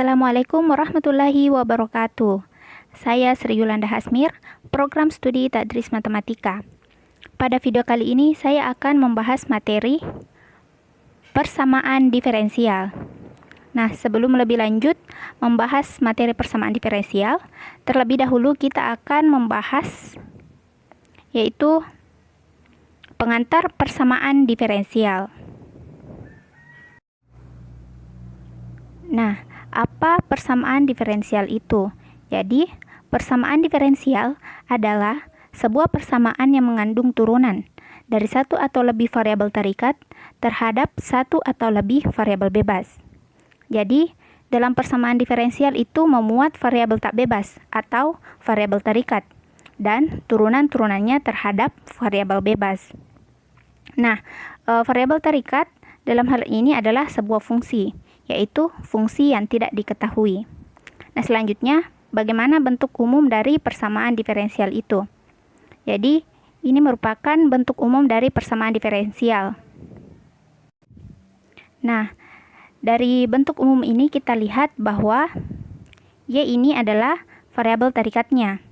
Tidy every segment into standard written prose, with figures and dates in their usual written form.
Assalamualaikum warahmatullahi wabarakatuh. Saya Sri Yulanda Hasmir, program studi Tadris Matematika. Pada video kali ini saya akan membahas materi persamaan diferensial. Nah, sebelum lebih lanjut membahas materi persamaan diferensial, terlebih dahulu kita akan membahas yaitu pengantar persamaan diferensial. Nah, apa persamaan diferensial itu? Jadi, persamaan diferensial adalah sebuah persamaan yang mengandung turunan dari satu atau lebih variabel terikat terhadap satu atau lebih variabel bebas. Jadi, dalam persamaan diferensial itu memuat variabel tak bebas atau variabel terikat dan turunan-turunannya terhadap variabel bebas. Nah, variabel terikat dalam hal ini adalah sebuah fungsi, yaitu fungsi yang tidak diketahui. Nah, selanjutnya, bagaimana bentuk umum dari persamaan diferensial itu? Jadi, ini merupakan bentuk umum dari persamaan diferensial. Nah, dari bentuk umum ini kita lihat bahwa Y ini adalah variabel terikatnya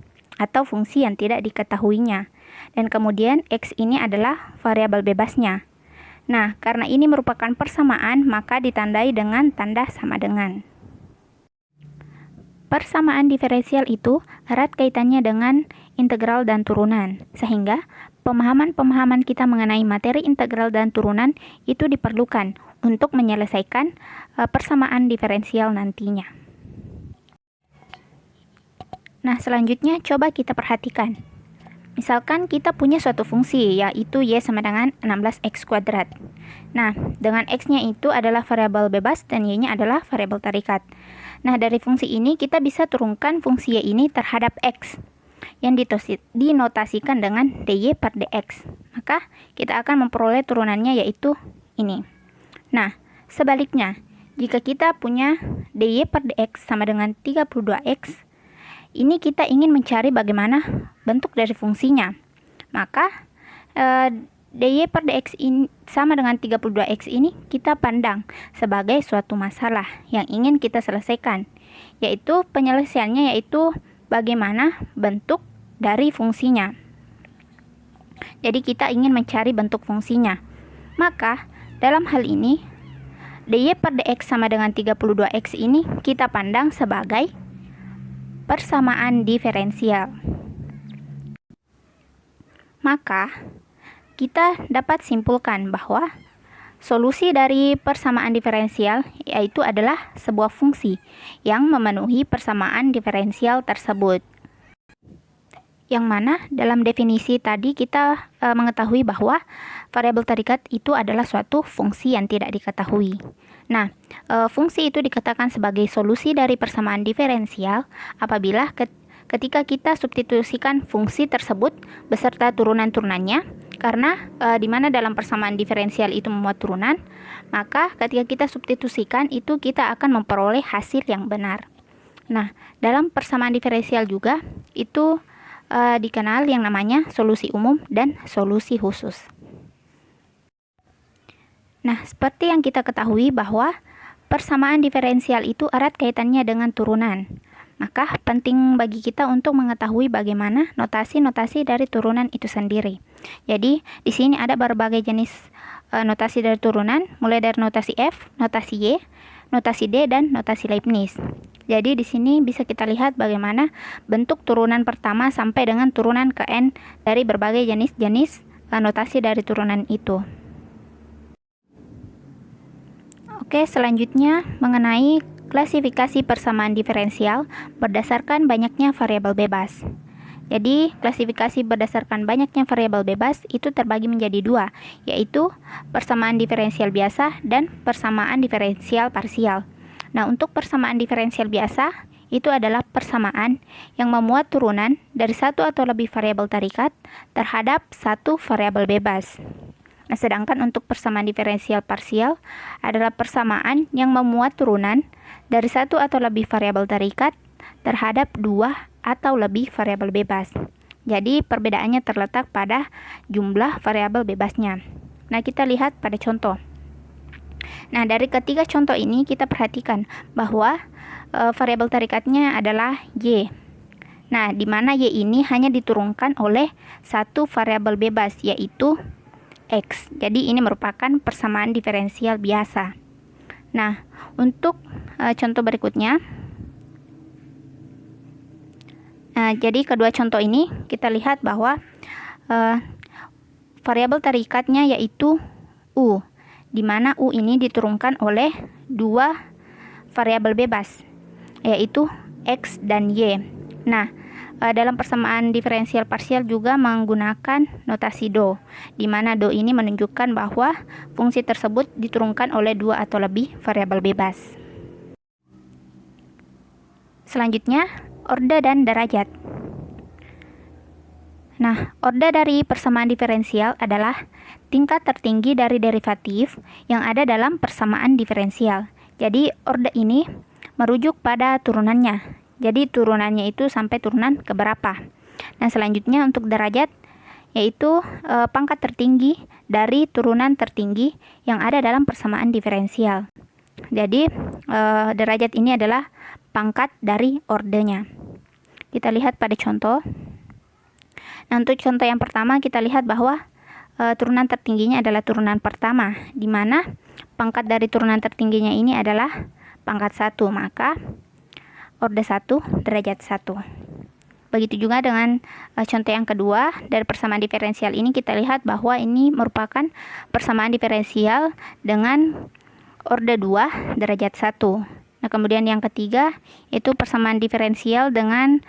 atau fungsi yang tidak diketahuinya. Dan kemudian X ini adalah variabel bebasnya. Nah, karena ini merupakan persamaan, maka ditandai dengan tanda sama dengan. Persamaan diferensial itu erat kaitannya dengan integral dan turunan, sehingga pemahaman-pemahaman kita mengenai materi integral dan turunan itu diperlukan untuk menyelesaikan persamaan diferensial nantinya. Nah, selanjutnya coba kita perhatikan. Misalkan kita punya suatu fungsi, yaitu Y sama dengan 16X kuadrat. Nah, dengan X-nya itu adalah variabel bebas dan Y-nya adalah variabel terikat. Nah, dari fungsi ini kita bisa turunkan fungsi Y ini terhadap X yang dinotasikan dengan dy per dx. Maka kita akan memperoleh turunannya yaitu ini. Nah, sebaliknya, jika kita punya dy per dx sama dengan 32x, ini kita ingin mencari bagaimana bentuk dari fungsinya. Maka dy per dx ini sama dengan 32x ini kita pandang sebagai suatu masalah yang ingin kita selesaikan, yaitu penyelesaiannya yaitu bagaimana bentuk dari fungsinya. Jadi kita ingin mencari bentuk fungsinya. Maka dalam hal ini dy per dx sama dengan 32x ini kita pandang sebagai persamaan diferensial. Maka, kita dapat simpulkan bahwa solusi dari persamaan diferensial yaitu adalah sebuah fungsi yang memenuhi persamaan diferensial tersebut. Yang mana dalam definisi tadi kita mengetahui bahwa variabel terikat itu adalah suatu fungsi yang tidak diketahui. Nah, fungsi itu dikatakan sebagai solusi dari persamaan diferensial apabila ketika kita substitusikan fungsi tersebut beserta turunan-turunannya, karena di mana dalam persamaan diferensial itu memuat turunan, maka ketika kita substitusikan itu kita akan memperoleh hasil yang benar. Nah, dalam persamaan diferensial juga itu dikenal yang namanya solusi umum dan solusi khusus. Nah, seperti yang kita ketahui bahwa persamaan diferensial itu erat kaitannya dengan turunan. Maka penting bagi kita untuk mengetahui bagaimana notasi-notasi dari turunan itu sendiri. Jadi, di sini ada berbagai jenis notasi dari turunan, mulai dari notasi F, notasi Y, notasi D, dan notasi Leibniz. Jadi di sini bisa kita lihat bagaimana bentuk turunan pertama sampai dengan turunan ke N dari berbagai jenis-jenis notasi dari turunan itu. Oke, selanjutnya mengenai klasifikasi persamaan diferensial berdasarkan banyaknya variabel bebas. Jadi, klasifikasi berdasarkan banyaknya variabel bebas itu terbagi menjadi dua, yaitu persamaan diferensial biasa dan persamaan diferensial parsial. Nah, untuk persamaan diferensial biasa, itu adalah persamaan yang memuat turunan dari satu atau lebih variabel terikat terhadap satu variabel bebas. Nah, sedangkan untuk persamaan diferensial parsial adalah persamaan yang memuat turunan dari satu atau lebih variabel terikat terhadap dua atau lebih variabel bebas. Jadi, perbedaannya terletak pada jumlah variabel bebasnya. Nah, kita lihat pada contoh. Nah, dari ketiga contoh ini kita perhatikan bahwa variabel tarikatnya adalah Y. Nah, di mana Y ini hanya diturunkan oleh satu variabel bebas, yaitu X. Jadi ini merupakan persamaan diferensial biasa. Nah, untuk contoh berikutnya, jadi kedua contoh ini kita lihat bahwa variabel tarikatnya yaitu U, di mana U ini diturunkan oleh dua variabel bebas, yaitu X dan Y. Nah, dalam persamaan diferensial parsial juga menggunakan notasi do, di mana do ini menunjukkan bahwa fungsi tersebut diturunkan oleh dua atau lebih variabel bebas. Selanjutnya, orde dan derajat. Nah, orde dari persamaan diferensial adalah tingkat tertinggi dari derivatif yang ada dalam persamaan diferensial. Jadi, orde ini merujuk pada turunannya. Jadi turunannya itu sampai turunan keberapa. Nah, selanjutnya untuk derajat, yaitu pangkat tertinggi dari turunan tertinggi yang ada dalam persamaan diferensial. Jadi derajat ini adalah pangkat dari ordenya. Kita lihat pada contoh. Nah, untuk contoh yang pertama kita lihat bahwa turunan tertingginya adalah turunan pertama, di mana pangkat dari turunan tertingginya ini adalah pangkat 1, maka orde 1, derajat 1. Begitu juga dengan contoh yang kedua, dari persamaan diferensial ini kita lihat bahwa ini merupakan persamaan diferensial dengan orde 2, derajat 1. Nah, kemudian yang ketiga itu persamaan diferensial dengan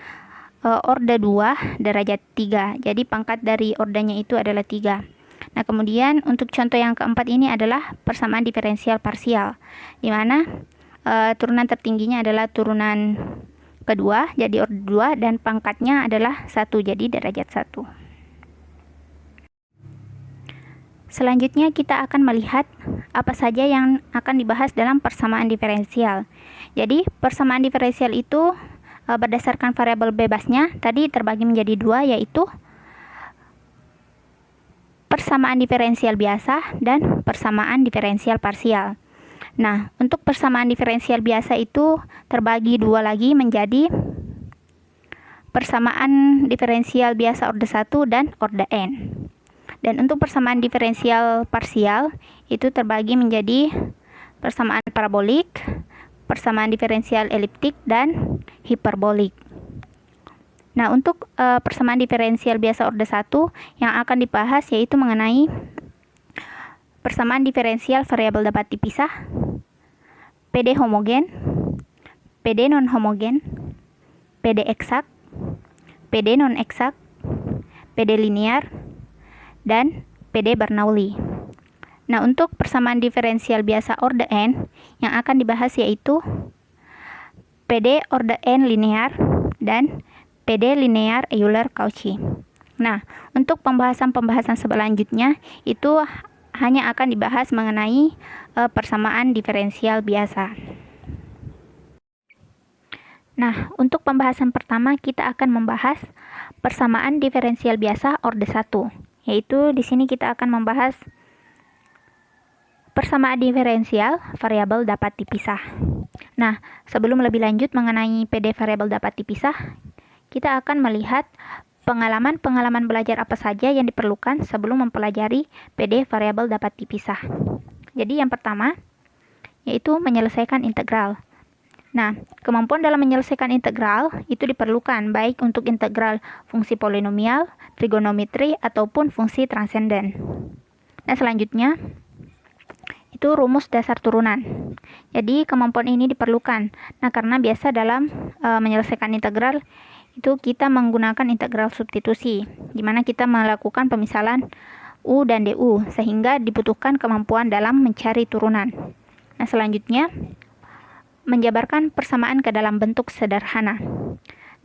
orde 2, derajat 3. Jadi pangkat dari ordenya itu adalah 3. Nah, kemudian untuk contoh yang keempat ini adalah persamaan diferensial parsial, di mana turunan tertingginya adalah turunan kedua, jadi orde 2, dan pangkatnya adalah 1, jadi derajat 1. Selanjutnya kita akan melihat apa saja yang akan dibahas dalam persamaan diferensial. Jadi persamaan diferensial itu berdasarkan variabel bebasnya tadi terbagi menjadi dua, yaitu persamaan diferensial biasa dan persamaan diferensial parsial. Nah, untuk persamaan diferensial biasa itu terbagi dua lagi menjadi persamaan diferensial biasa orde 1 dan orde n. Dan untuk persamaan diferensial parsial itu terbagi menjadi persamaan parabolik, persamaan diferensial eliptik, dan hiperbolik. Nah, untuk persamaan diferensial biasa orde 1 yang akan dibahas yaitu mengenai persamaan diferensial variabel dapat dipisah, PD homogen, PD non homogen, PD eksak, PD non eksak, PD linear, dan PD Bernoulli. Nah, untuk persamaan diferensial biasa orde n yang akan dibahas yaitu PD orde n linear dan PD linear Euler-Cauchy. Nah, untuk pembahasan selanjutnya itu hanya akan dibahas mengenai persamaan diferensial biasa. Nah, untuk pembahasan pertama kita akan membahas persamaan diferensial biasa orde 1, yaitu di sini kita akan membahas persamaan diferensial variabel dapat dipisah. Nah, sebelum lebih lanjut mengenai PD variabel dapat dipisah, kita akan melihat pengalaman belajar apa saja yang diperlukan sebelum mempelajari PD variabel dapat dipisah. Jadi yang pertama yaitu menyelesaikan integral. Nah, kemampuan dalam menyelesaikan integral itu diperlukan baik untuk integral fungsi polinomial, trigonometri, ataupun fungsi transenden. Nah, selanjutnya itu rumus dasar turunan. Jadi kemampuan ini diperlukan. Nah, karena biasa dalam menyelesaikan integral itu kita menggunakan integral substitusi, di mana kita melakukan pemisalan U dan DU, sehingga dibutuhkan kemampuan dalam mencari turunan. Nah, selanjutnya menjabarkan persamaan ke dalam bentuk sederhana.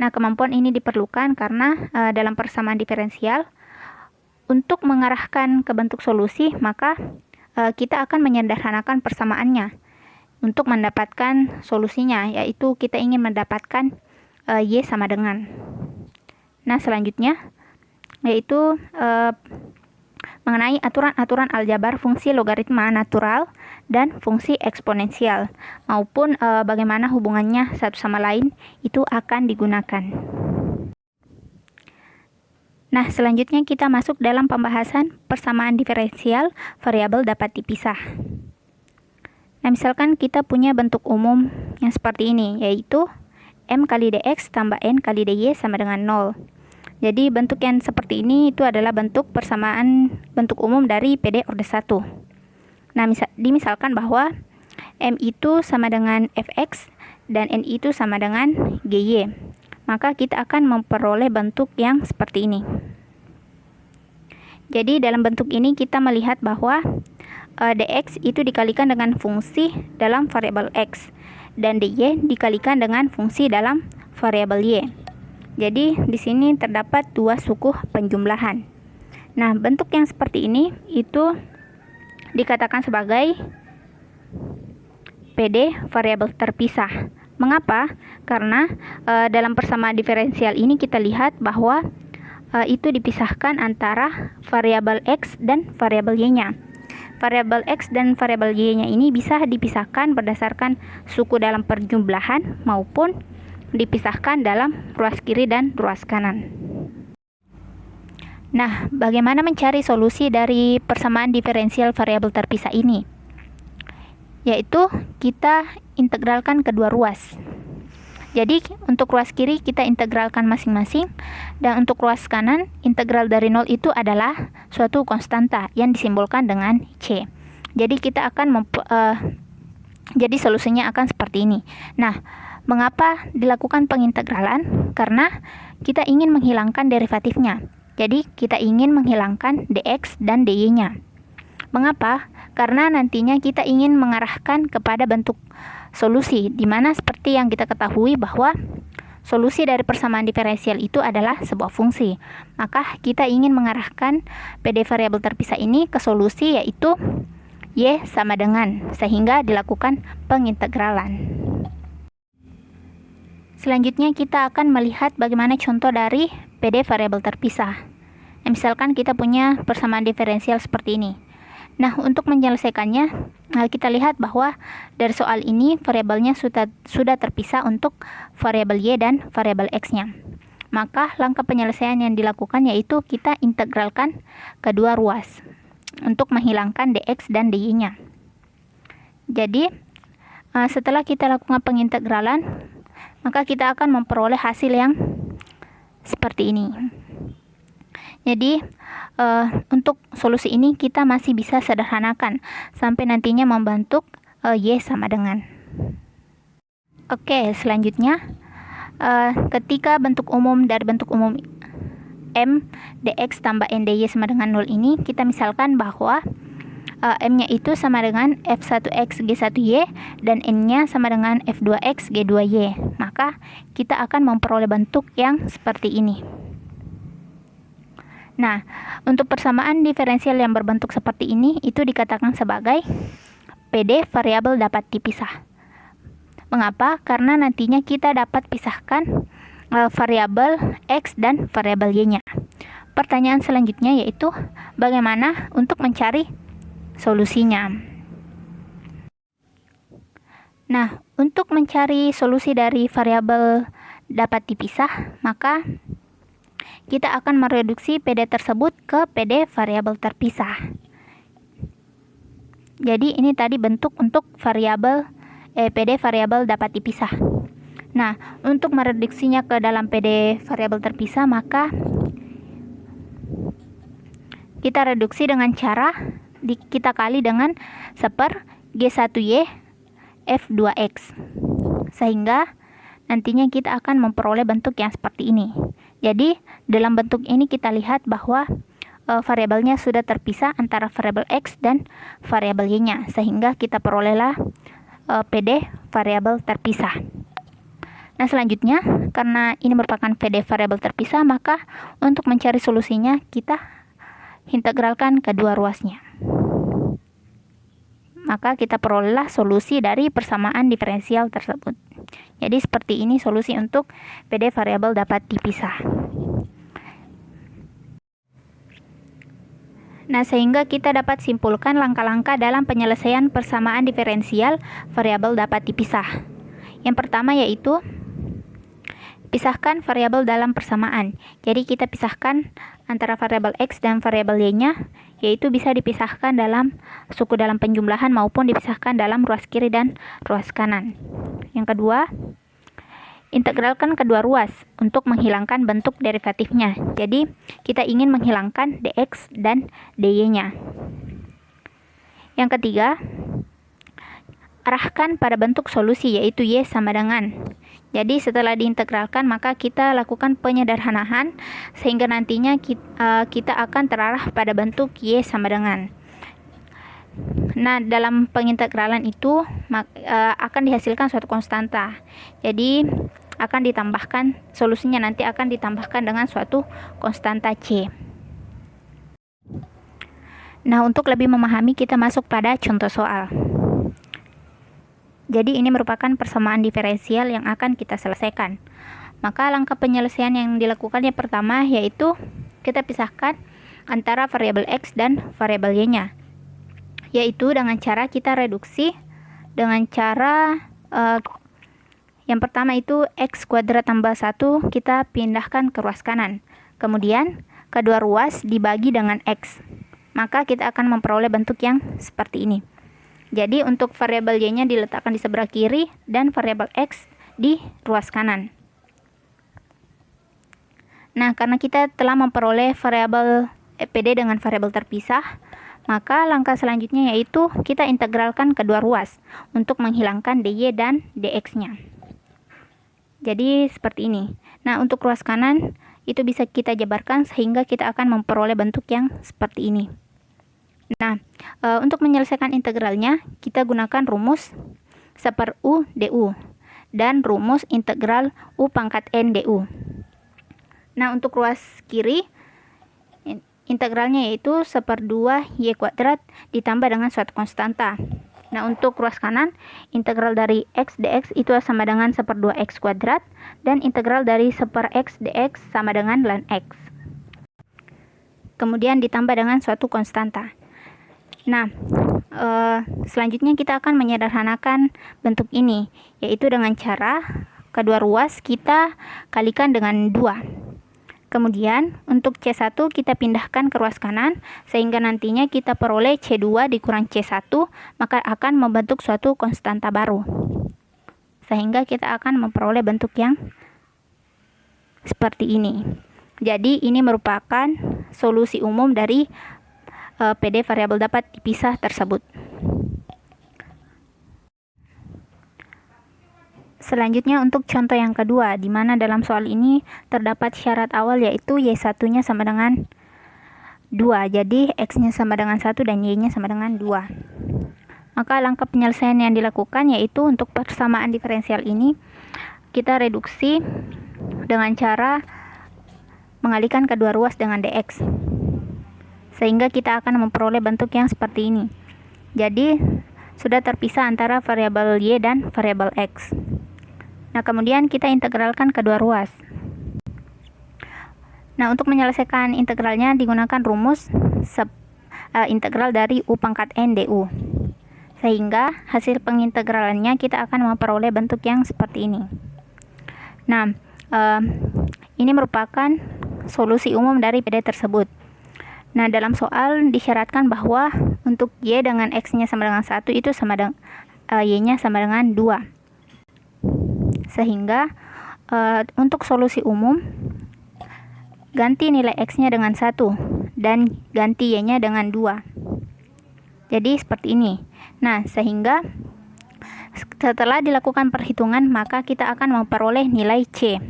Nah, kemampuan ini diperlukan karena dalam persamaan diferensial, untuk mengarahkan ke bentuk solusi, maka kita akan menyederhanakan persamaannya untuk mendapatkan solusinya, yaitu kita ingin mendapatkan Y sama dengan. Nah, selanjutnya yaitu mengenai aturan-aturan aljabar fungsi logaritma natural dan fungsi eksponensial, maupun bagaimana hubungannya satu sama lain itu akan digunakan. Nah, selanjutnya kita masuk dalam pembahasan persamaan diferensial variabel dapat dipisah. Nah, misalkan kita punya bentuk umum yang seperti ini, yaitu M kali dx tambah N kali dy sama dengan 0. Jadi bentuk yang seperti ini itu adalah bentuk persamaan bentuk umum dari PD order 1. Nah, dimisalkan bahwa M itu sama dengan Fx dan N itu sama dengan Gy. Maka kita akan memperoleh bentuk yang seperti ini. Jadi dalam bentuk ini kita melihat bahwa dx itu dikalikan dengan fungsi dalam variabel x dan dy dikalikan dengan fungsi dalam variabel y. Jadi di sini terdapat dua suku penjumlahan. Nah, bentuk yang seperti ini itu dikatakan sebagai PD variabel terpisah. Mengapa? Karena dalam persamaan diferensial ini kita lihat bahwa itu dipisahkan antara variabel x dan variabel y-nya. Variabel x dan variabel y-nya ini bisa dipisahkan berdasarkan suku dalam perjumlahan maupun dipisahkan dalam ruas kiri dan ruas kanan. Nah, bagaimana mencari solusi dari persamaan diferensial variabel terpisah ini? Yaitu kita integralkan kedua ruas. Jadi untuk ruas kiri kita integralkan masing-masing, dan untuk ruas kanan integral dari 0 itu adalah suatu konstanta yang disimbolkan dengan C. Jadi kita akan jadi solusinya akan seperti ini. Nah, mengapa dilakukan pengintegralan? Karena kita ingin menghilangkan derivatifnya. Jadi kita ingin menghilangkan dx dan dy-nya. Mengapa? Karena nantinya kita ingin mengarahkan kepada bentuk solusi, di mana seperti yang kita ketahui bahwa solusi dari persamaan diferensial itu adalah sebuah fungsi. Maka kita ingin mengarahkan PD variabel terpisah ini ke solusi, yaitu y sama dengan, sehingga dilakukan pengintegralan. Selanjutnya kita akan melihat bagaimana contoh dari PD variabel terpisah. Nah, misalkan kita punya persamaan diferensial seperti ini. Nah, untuk menyelesaikannya, kita lihat bahwa dari soal ini variabelnya sudah terpisah untuk variabel y dan variabel x-nya. Maka langkah penyelesaian yang dilakukan yaitu kita integralkan kedua ruas untuk menghilangkan dx dan dy-nya. Jadi, setelah kita lakukan pengintegralan, maka kita akan memperoleh hasil yang seperti ini. Jadi untuk solusi ini kita masih bisa sederhanakan sampai nantinya membentuk y sama dengan. Oke, selanjutnya ketika bentuk umum dari bentuk umum M dx tambah N dy sama dengan 0 ini, kita misalkan bahwa M-nya itu sama dengan F1x G1y dan N-nya sama dengan F2x G2y. Maka kita akan memperoleh bentuk yang seperti ini. Nah, untuk persamaan diferensial yang berbentuk seperti ini itu dikatakan sebagai PD variabel dapat dipisah. Mengapa? Karena nantinya kita dapat pisahkan variabel x dan variabel y-nya. Pertanyaan selanjutnya yaitu bagaimana untuk mencari solusinya. Nah, untuk mencari solusi dari variabel dapat dipisah, maka kita akan mereduksi PD tersebut ke PD variabel terpisah. Jadi ini tadi bentuk untuk variabel PD variabel dapat dipisah. Nah, untuk mereduksinya ke dalam PD variabel terpisah, maka kita reduksi dengan cara kita kali dengan seper G1Y F2X. Sehingga nantinya kita akan memperoleh bentuk yang seperti ini. Jadi dalam bentuk ini kita lihat bahwa variabelnya sudah terpisah antara variabel x dan variabel y-nya, sehingga kita perolehlah PD variabel terpisah. Nah, selanjutnya karena ini merupakan PD variabel terpisah, maka untuk mencari solusinya kita integralkan kedua ruasnya. Maka kita perolehlah solusi dari persamaan diferensial tersebut. Jadi seperti ini solusi untuk PD variabel dapat dipisah. Nah, sehingga kita dapat simpulkan langkah-langkah dalam penyelesaian persamaan diferensial variabel dapat dipisah. Yang pertama yaitu pisahkan variabel dalam persamaan. Jadi kita pisahkan antara variabel X dan variabel Y-nya, yaitu bisa dipisahkan dalam suku dalam penjumlahan maupun dipisahkan dalam ruas kiri dan ruas kanan. Yang kedua, integralkan kedua ruas untuk menghilangkan bentuk derivatifnya. Jadi, kita ingin menghilangkan dx dan dy-nya. Yang ketiga, arahkan pada bentuk solusi, yaitu y sama dengan. Jadi, setelah diintegralkan, maka kita lakukan penyederhanaan sehingga nantinya kita akan terarah pada bentuk y sama dengan. Nah, dalam pengintegralan itu akan dihasilkan suatu konstanta. Jadi, akan ditambahkan, solusinya nanti akan ditambahkan dengan suatu konstanta C. Nah, untuk lebih memahami, kita masuk pada contoh soal. Jadi, ini merupakan persamaan diferensial yang akan kita selesaikan. Maka, langkah penyelesaian yang dilakukan yang pertama yaitu kita pisahkan antara variabel X dan variabel Y-nya. Yaitu dengan cara kita reduksi dengan cara yang pertama itu X kuadrat tambah 1 kita pindahkan ke ruas kanan. Kemudian kedua ruas dibagi dengan X. Maka kita akan memperoleh bentuk yang seperti ini. Jadi untuk variabel Y-nya diletakkan di sebelah kiri dan variabel X di ruas kanan. Nah, karena kita telah memperoleh variabel PD dengan variabel terpisah, maka langkah selanjutnya yaitu kita integralkan kedua ruas untuk menghilangkan dy dan dx-nya. Jadi seperti ini. Nah, untuk ruas kanan itu bisa kita jabarkan sehingga kita akan memperoleh bentuk yang seperti ini. Nah, untuk menyelesaikan integralnya kita gunakan rumus 1/u du dan rumus integral u pangkat n du. Nah, untuk ruas kiri integralnya yaitu 1/2 y kuadrat ditambah dengan suatu konstanta. Nah, untuk ruas kanan, integral dari x dx itu sama dengan 1/2 x kuadrat, dan integral dari 1/x dx sama dengan ln x. Kemudian ditambah dengan suatu konstanta. Nah, selanjutnya kita akan menyederhanakan bentuk ini, yaitu dengan cara kedua ruas kita kalikan dengan 2. Kemudian untuk C1 kita pindahkan ke ruas kanan sehingga nantinya kita peroleh C2 dikurang C1, maka akan membentuk suatu konstanta baru. Sehingga kita akan memperoleh bentuk yang seperti ini. Jadi ini merupakan solusi umum dari PD variabel dapat dipisah tersebut. Selanjutnya untuk contoh yang kedua, di mana dalam soal ini terdapat syarat awal yaitu Y1-nya sama dengan 2. Jadi X-nya sama dengan 1 dan Y-nya sama dengan 2. Maka langkah penyelesaian yang dilakukan yaitu untuk persamaan diferensial ini kita reduksi dengan cara mengalihkan kedua ruas dengan dx. Sehingga kita akan memperoleh bentuk yang seperti ini. Jadi sudah terpisah antara variabel Y dan variabel X. Nah, kemudian kita integralkan kedua ruas. Nah, untuk menyelesaikan integralnya digunakan rumus integral dari u pangkat n du. Sehingga hasil pengintegralannya kita akan memperoleh bentuk yang seperti ini. Nah, ini merupakan solusi umum dari PD tersebut. Nah, dalam soal disyaratkan bahwa untuk Y dengan X-nya sama dengan 1 itu sama dengan Y-nya sama dengan 2. Sehingga untuk solusi umum ganti nilai X-nya dengan 1 dan ganti Y-nya dengan 2. Jadi seperti ini. Nah, sehingga setelah dilakukan perhitungan maka kita akan memperoleh nilai C.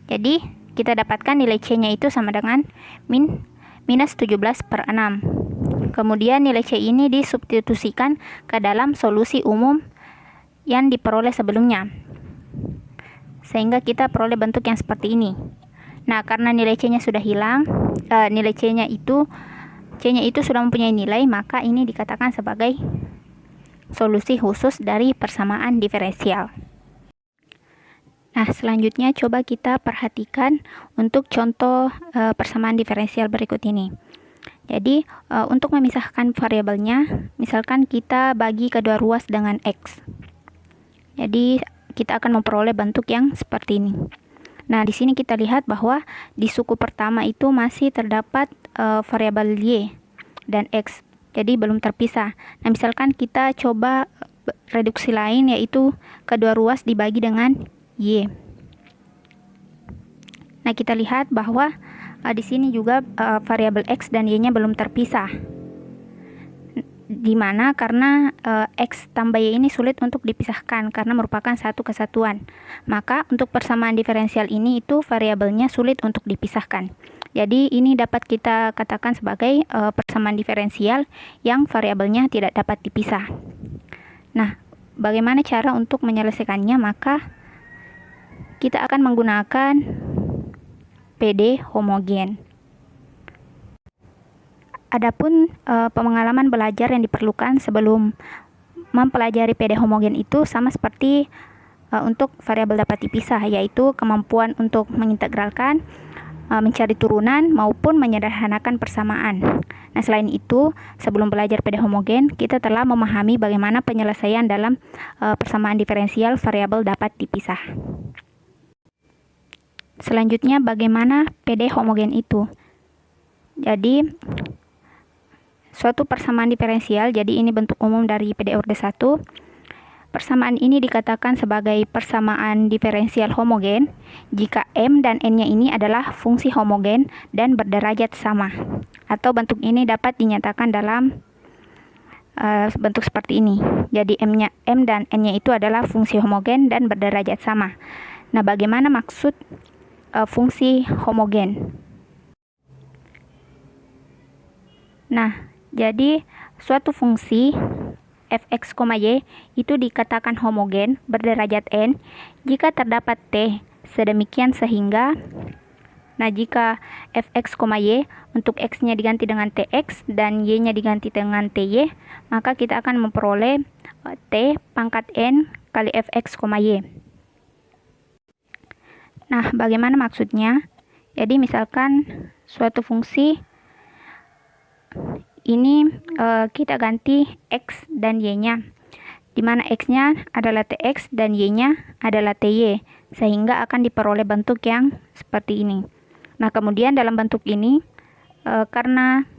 Jadi kita dapatkan nilai C-nya itu sama dengan minus 17/6. Kemudian nilai C ini disubstitusikan ke dalam solusi umum yang diperoleh sebelumnya. Sehingga kita peroleh bentuk yang seperti ini. Nah, karena nilai C-nya sudah hilang, nilai C-nya itu sudah mempunyai nilai, maka ini dikatakan sebagai solusi khusus dari persamaan diferensial. Nah, selanjutnya coba kita perhatikan untuk contoh persamaan diferensial berikut ini. Jadi, untuk memisahkan variabelnya, misalkan kita bagi kedua ruas dengan X. Jadi, kita akan memperoleh bentuk yang seperti ini. Nah, di sini kita lihat bahwa di suku pertama itu masih terdapat variabel Y dan X. Jadi, belum terpisah. Nah, misalkan kita coba reduksi lain, yaitu kedua ruas dibagi dengan Y. Nah, kita lihat bahwa di sini juga variabel X dan Y-nya belum terpisah. Di mana karena X tambah Y ini sulit untuk dipisahkan karena merupakan satu kesatuan. Maka untuk persamaan diferensial ini itu variabelnya sulit untuk dipisahkan. Jadi ini dapat kita katakan sebagai persamaan diferensial yang variabelnya tidak dapat dipisah. Nah, bagaimana cara untuk menyelesaikannya? Maka kita akan menggunakan PD homogen. Adapun pengalaman belajar yang diperlukan sebelum mempelajari PD homogen itu sama seperti untuk variabel dapat dipisah, yaitu kemampuan untuk mengintegralkan, mencari turunan, maupun menyederhanakan persamaan. Nah, selain itu, sebelum belajar PD homogen, kita telah memahami bagaimana penyelesaian dalam persamaan diferensial variabel dapat dipisah. Selanjutnya, bagaimana PD homogen itu? Jadi, suatu persamaan diferensial, jadi ini bentuk umum dari PD orde 1. Persamaan ini dikatakan sebagai persamaan diferensial homogen jika M dan N-nya ini adalah fungsi homogen dan berderajat sama. Atau bentuk ini dapat dinyatakan dalam bentuk seperti ini. Jadi M dan N-nya itu adalah fungsi homogen dan berderajat sama. Nah, bagaimana maksud fungsi homogen? Nah, jadi suatu fungsi fx, y itu dikatakan homogen berderajat n jika terdapat t sedemikian sehingga, nah jika fx, y untuk x-nya diganti dengan tx dan y-nya diganti dengan ty, maka kita akan memperoleh t pangkat n kali fx, y. Nah, bagaimana maksudnya? Jadi misalkan suatu fungsi ini kita ganti x dan y-nya, di mana x-nya adalah tx dan y-nya adalah ty, sehingga akan diperoleh bentuk yang seperti ini. Nah, kemudian dalam bentuk ini karena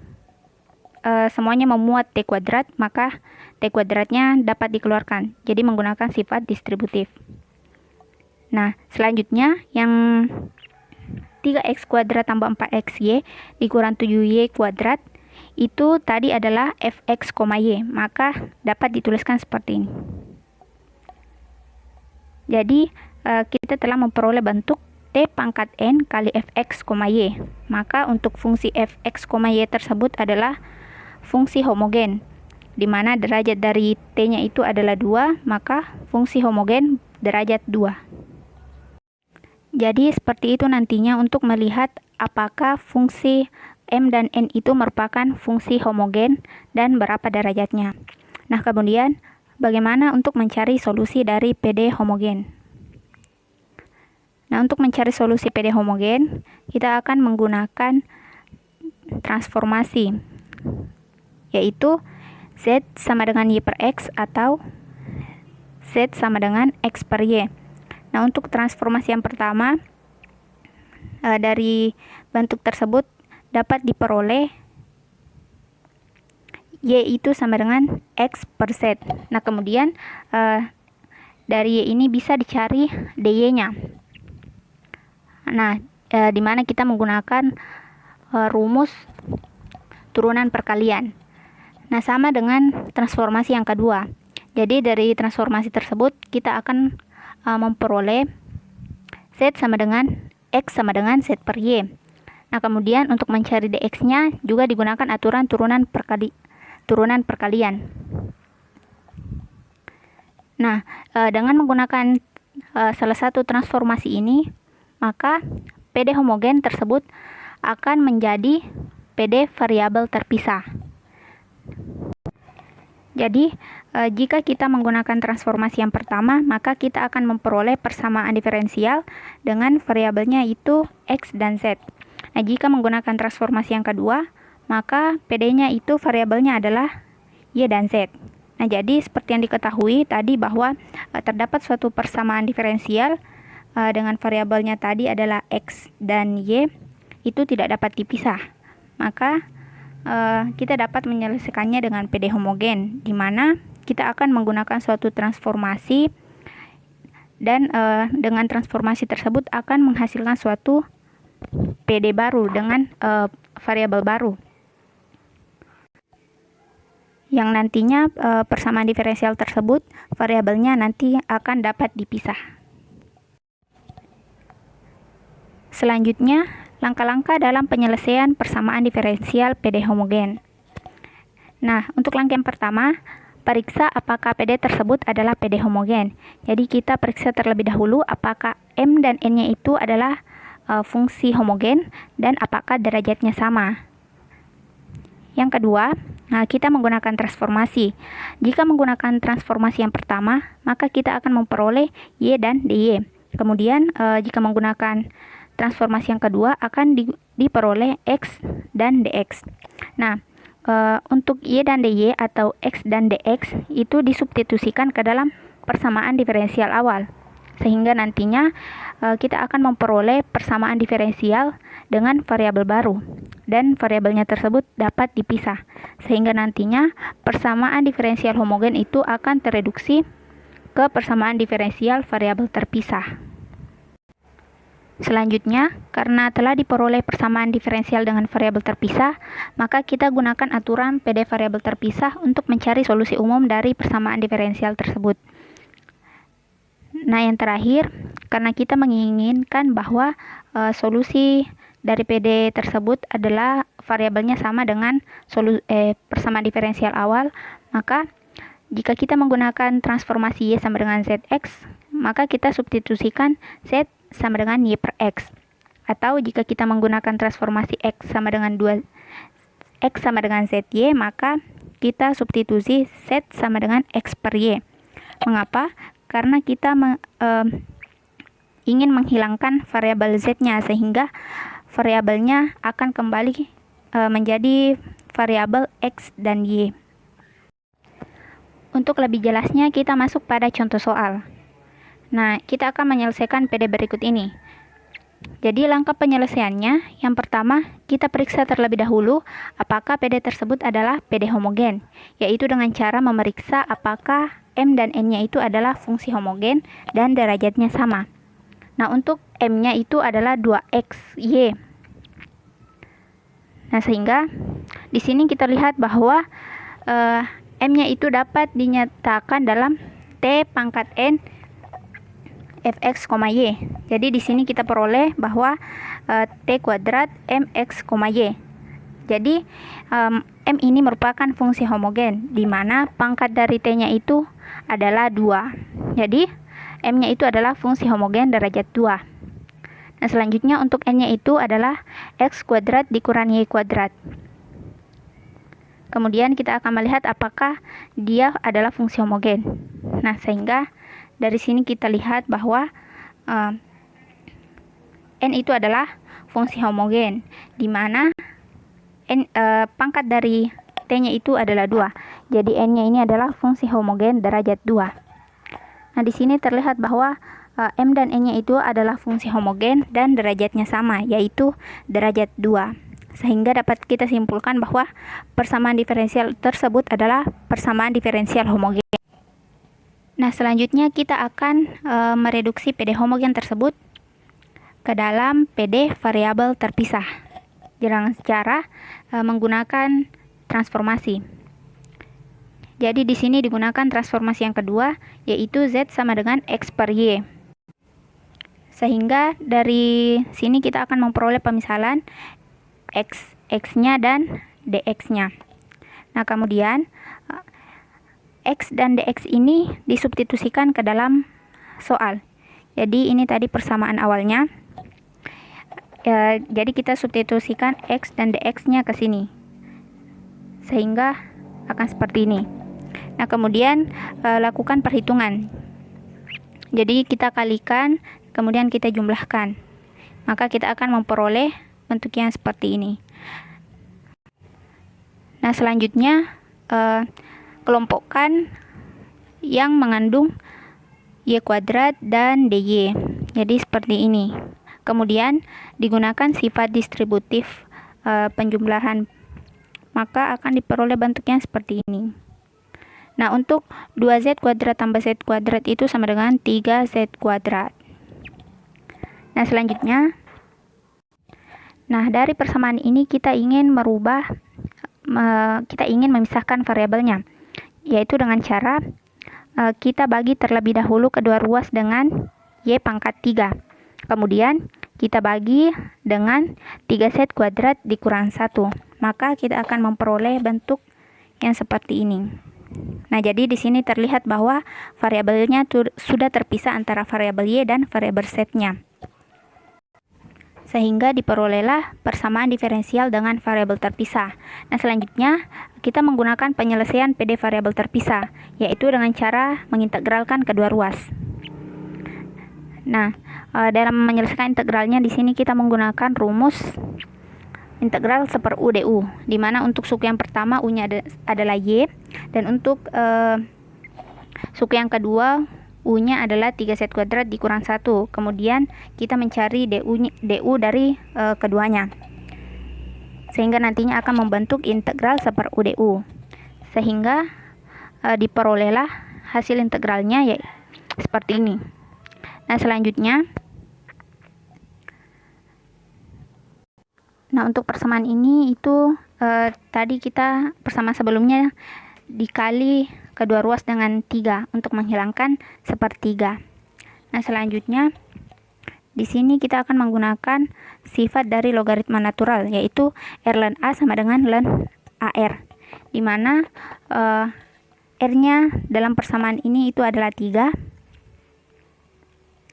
semuanya memuat t kuadrat, maka t kuadratnya dapat dikeluarkan, jadi menggunakan sifat distributif. Nah, selanjutnya yang 3x kuadrat tambah 4xy dikurang 7y kuadrat itu tadi adalah fx, y, maka dapat dituliskan seperti ini. Jadi kita telah memperoleh bentuk t pangkat n kali fx, y. Maka untuk fungsi fx, y tersebut adalah fungsi homogen, di mana derajat dari t-nya itu adalah 2, maka fungsi homogen derajat 2. Jadi seperti itu nantinya untuk melihat apakah fungsi M dan N itu merupakan fungsi homogen dan berapa derajatnya. Nah, kemudian bagaimana untuk mencari solusi dari PD homogen? Nah, untuk mencari solusi PD homogen, kita akan menggunakan transformasi, yaitu Z sama dengan Y per X atau Z sama dengan X per Y. Nah, untuk transformasi yang pertama, dari bentuk tersebut dapat diperoleh Y itu sama dengan X per Z. Nah, kemudian dari Y ini bisa dicari DY-nya. Nah, di mana kita menggunakan rumus turunan perkalian. Nah, sama dengan transformasi yang kedua. Jadi dari transformasi tersebut kita akan memperoleh Z sama dengan X sama dengan Z per Y. Nah, kemudian untuk mencari dx-nya juga digunakan aturan turunan perkalian. Nah, dengan menggunakan salah satu transformasi ini, maka PD homogen tersebut akan menjadi PD variabel terpisah. Jadi, jika kita menggunakan transformasi yang pertama, maka kita akan memperoleh persamaan diferensial dengan variabelnya itu X dan Z. Nah, jika menggunakan transformasi yang kedua, maka PD-nya itu variabelnya adalah Y dan Z. Nah, jadi seperti yang diketahui tadi bahwa terdapat suatu persamaan diferensial dengan variabelnya tadi adalah X dan Y, itu tidak dapat dipisah. Maka kita dapat menyelesaikannya dengan PD homogen, di mana kita akan menggunakan suatu transformasi dan dengan transformasi tersebut akan menghasilkan suatu PD baru dengan variabel baru yang nantinya persamaan diferensial tersebut variabelnya nanti akan dapat dipisah. Selanjutnya, langkah-langkah dalam penyelesaian persamaan diferensial PD homogen. Nah, untuk langkah yang pertama, periksa apakah PD tersebut adalah PD homogen. Jadi kita periksa terlebih dahulu apakah M dan N-nya itu adalah fungsi homogen dan apakah derajatnya sama. Yang kedua, kita menggunakan transformasi. Jika menggunakan transformasi yang pertama, maka kita akan memperoleh Y dan DY. Kemudian, jika menggunakan transformasi yang kedua akan diperoleh X dan DX. Nah, untuk Y dan DY atau X dan DX itu disubstitusikan ke dalam persamaan diferensial awal. Sehingga nantinya kita akan memperoleh persamaan diferensial dengan variabel baru. Dan variabelnya tersebut dapat dipisah. Sehingga nantinya persamaan diferensial homogen itu akan tereduksi ke persamaan diferensial variabel terpisah. Selanjutnya, karena telah diperoleh persamaan diferensial dengan variabel terpisah, maka kita gunakan aturan PD variabel terpisah untuk mencari solusi umum dari persamaan diferensial tersebut. Nah, yang terakhir, karena kita menginginkan bahwa solusi dari PD tersebut adalah variabelnya sama dengan persamaan diferensial awal, maka jika kita menggunakan transformasi Y sama dengan ZX, maka kita substitusikan Z sama dengan Y per X. Atau jika kita menggunakan transformasi X sama dengan X sama dengan ZY, maka kita substitusi Z sama dengan X per Y. Mengapa? Karena kita ingin menghilangkan variabel Z-nya, sehingga variabelnya akan kembali menjadi variabel X dan Y. Untuk lebih jelasnya, kita masuk pada contoh soal. Nah, kita akan menyelesaikan PD berikut ini. Jadi, langkah penyelesaiannya, yang pertama, kita periksa terlebih dahulu apakah PD tersebut adalah PD homogen, yaitu dengan cara memeriksa apakah M dan N-nya itu adalah fungsi homogen dan derajatnya sama. Nah, untuk M-nya itu adalah 2X, Y. Nah, sehingga di sini kita lihat bahwa M-nya itu dapat dinyatakan dalam T pangkat N Fx, Y. Jadi di sini kita peroleh bahwa T kuadrat Mx, Y. Jadi M ini merupakan fungsi homogen, di mana pangkat dari T-nya itu adalah 2. Jadi M-nya itu adalah fungsi homogen derajat 2. Nah, selanjutnya untuk N-nya itu adalah X kuadrat dikurangi Y kuadrat. Kemudian kita akan melihat apakah dia adalah fungsi homogen. Nah, sehingga dari sini kita lihat bahwa N itu adalah fungsi homogen, di mana pangkat dari T-nya itu adalah 2. Jadi N-nya ini adalah fungsi homogen derajat 2. Nah, di sini terlihat bahwa M dan N-nya itu adalah fungsi homogen dan derajatnya sama, yaitu derajat 2. Sehingga dapat kita simpulkan bahwa persamaan diferensial tersebut adalah persamaan diferensial homogen. Nah, selanjutnya kita akan mereduksi PD homogen tersebut ke dalam PD variabel terpisah dengan cara menggunakan transformasi. Jadi di sini digunakan transformasi yang kedua, yaitu Z sama dengan X per Y. Sehingga dari sini kita akan memperoleh pemisalan X-nya dan DX-nya. Nah, kemudian X dan DX ini disubstitusikan ke dalam soal. Jadi ini tadi persamaan awalnya. Jadi kita substitusikan X dan DX-nya ke sini. Sehingga akan seperti ini. Nah, kemudian lakukan perhitungan. Jadi kita kalikan, kemudian kita jumlahkan. Maka kita akan memperoleh bentuk yang seperti ini. Nah, selanjutnya kelompokkan yang mengandung y kuadrat dan dy. Jadi seperti ini. Kemudian digunakan sifat distributif penjumlahan, maka akan diperoleh bentuknya seperti ini. Nah, untuk 2z kuadrat tambah z kuadrat itu sama dengan 3z kuadrat. Nah, selanjutnya, dari persamaan ini kita ingin memisahkan variabelnya, yaitu dengan cara kita bagi terlebih dahulu kedua ruas dengan y pangkat 3. Kemudian kita bagi dengan 3z kuadrat dikurang 1. Maka kita akan memperoleh bentuk yang seperti ini. Nah, jadi di sini terlihat bahwa variabelnya sudah terpisah antara variabel y dan variabel z-nya. Sehingga diperolehlah persamaan diferensial dengan variabel terpisah. Nah, selanjutnya kita menggunakan penyelesaian PD variabel terpisah, yaitu dengan cara mengintegralkan kedua ruas. Nah, dalam menyelesaikan integralnya di sini kita menggunakan rumus integral seper u du, di mana untuk suku yang pertama u-nya adalah y, dan untuk suku yang kedua u-nya adalah 3z kuadrat dikurang 1. Kemudian kita mencari du dari keduanya, sehingga nantinya akan membentuk integral seper u du, sehingga diperolehlah hasil integralnya ya seperti ini. Nah, selanjutnya, untuk persamaan ini itu tadi kita persamaan sebelumnya dikali kedua ruas dengan 3 untuk menghilangkan sepertiga. Nah, selanjutnya di sini kita akan menggunakan sifat dari logaritma natural, yaitu r ln a sama dengan ln ar, di mana r-nya dalam persamaan ini itu adalah 3,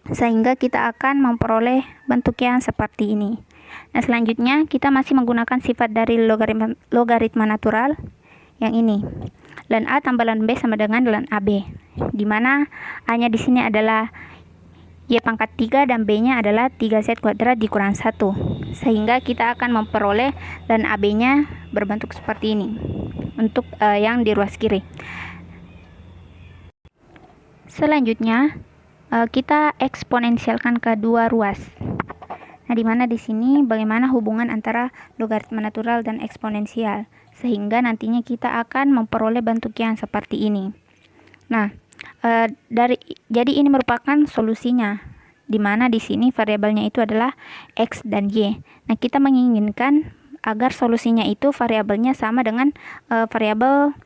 sehingga kita akan memperoleh bentuk yang seperti ini. Nah, selanjutnya kita masih menggunakan sifat dari logaritma natural yang ini, ln a tambah ln b sama dengan ln ab, di mana a-nya di sini adalah y pangkat 3 dan b-nya adalah 3z kuadrat dikurang 1, sehingga kita akan memperoleh ln ab-nya berbentuk seperti ini untuk yang di ruas kiri. Selanjutnya kita eksponensialkan kedua ruas. Nah, di mana di sini bagaimana hubungan antara logaritma natural dan eksponensial, sehingga nantinya kita akan memperoleh bentuk yang seperti ini. Nah, jadi ini merupakan solusinya, di mana di sini variabelnya itu adalah x dan y. Nah, kita menginginkan agar solusinya itu variabelnya sama dengan variabel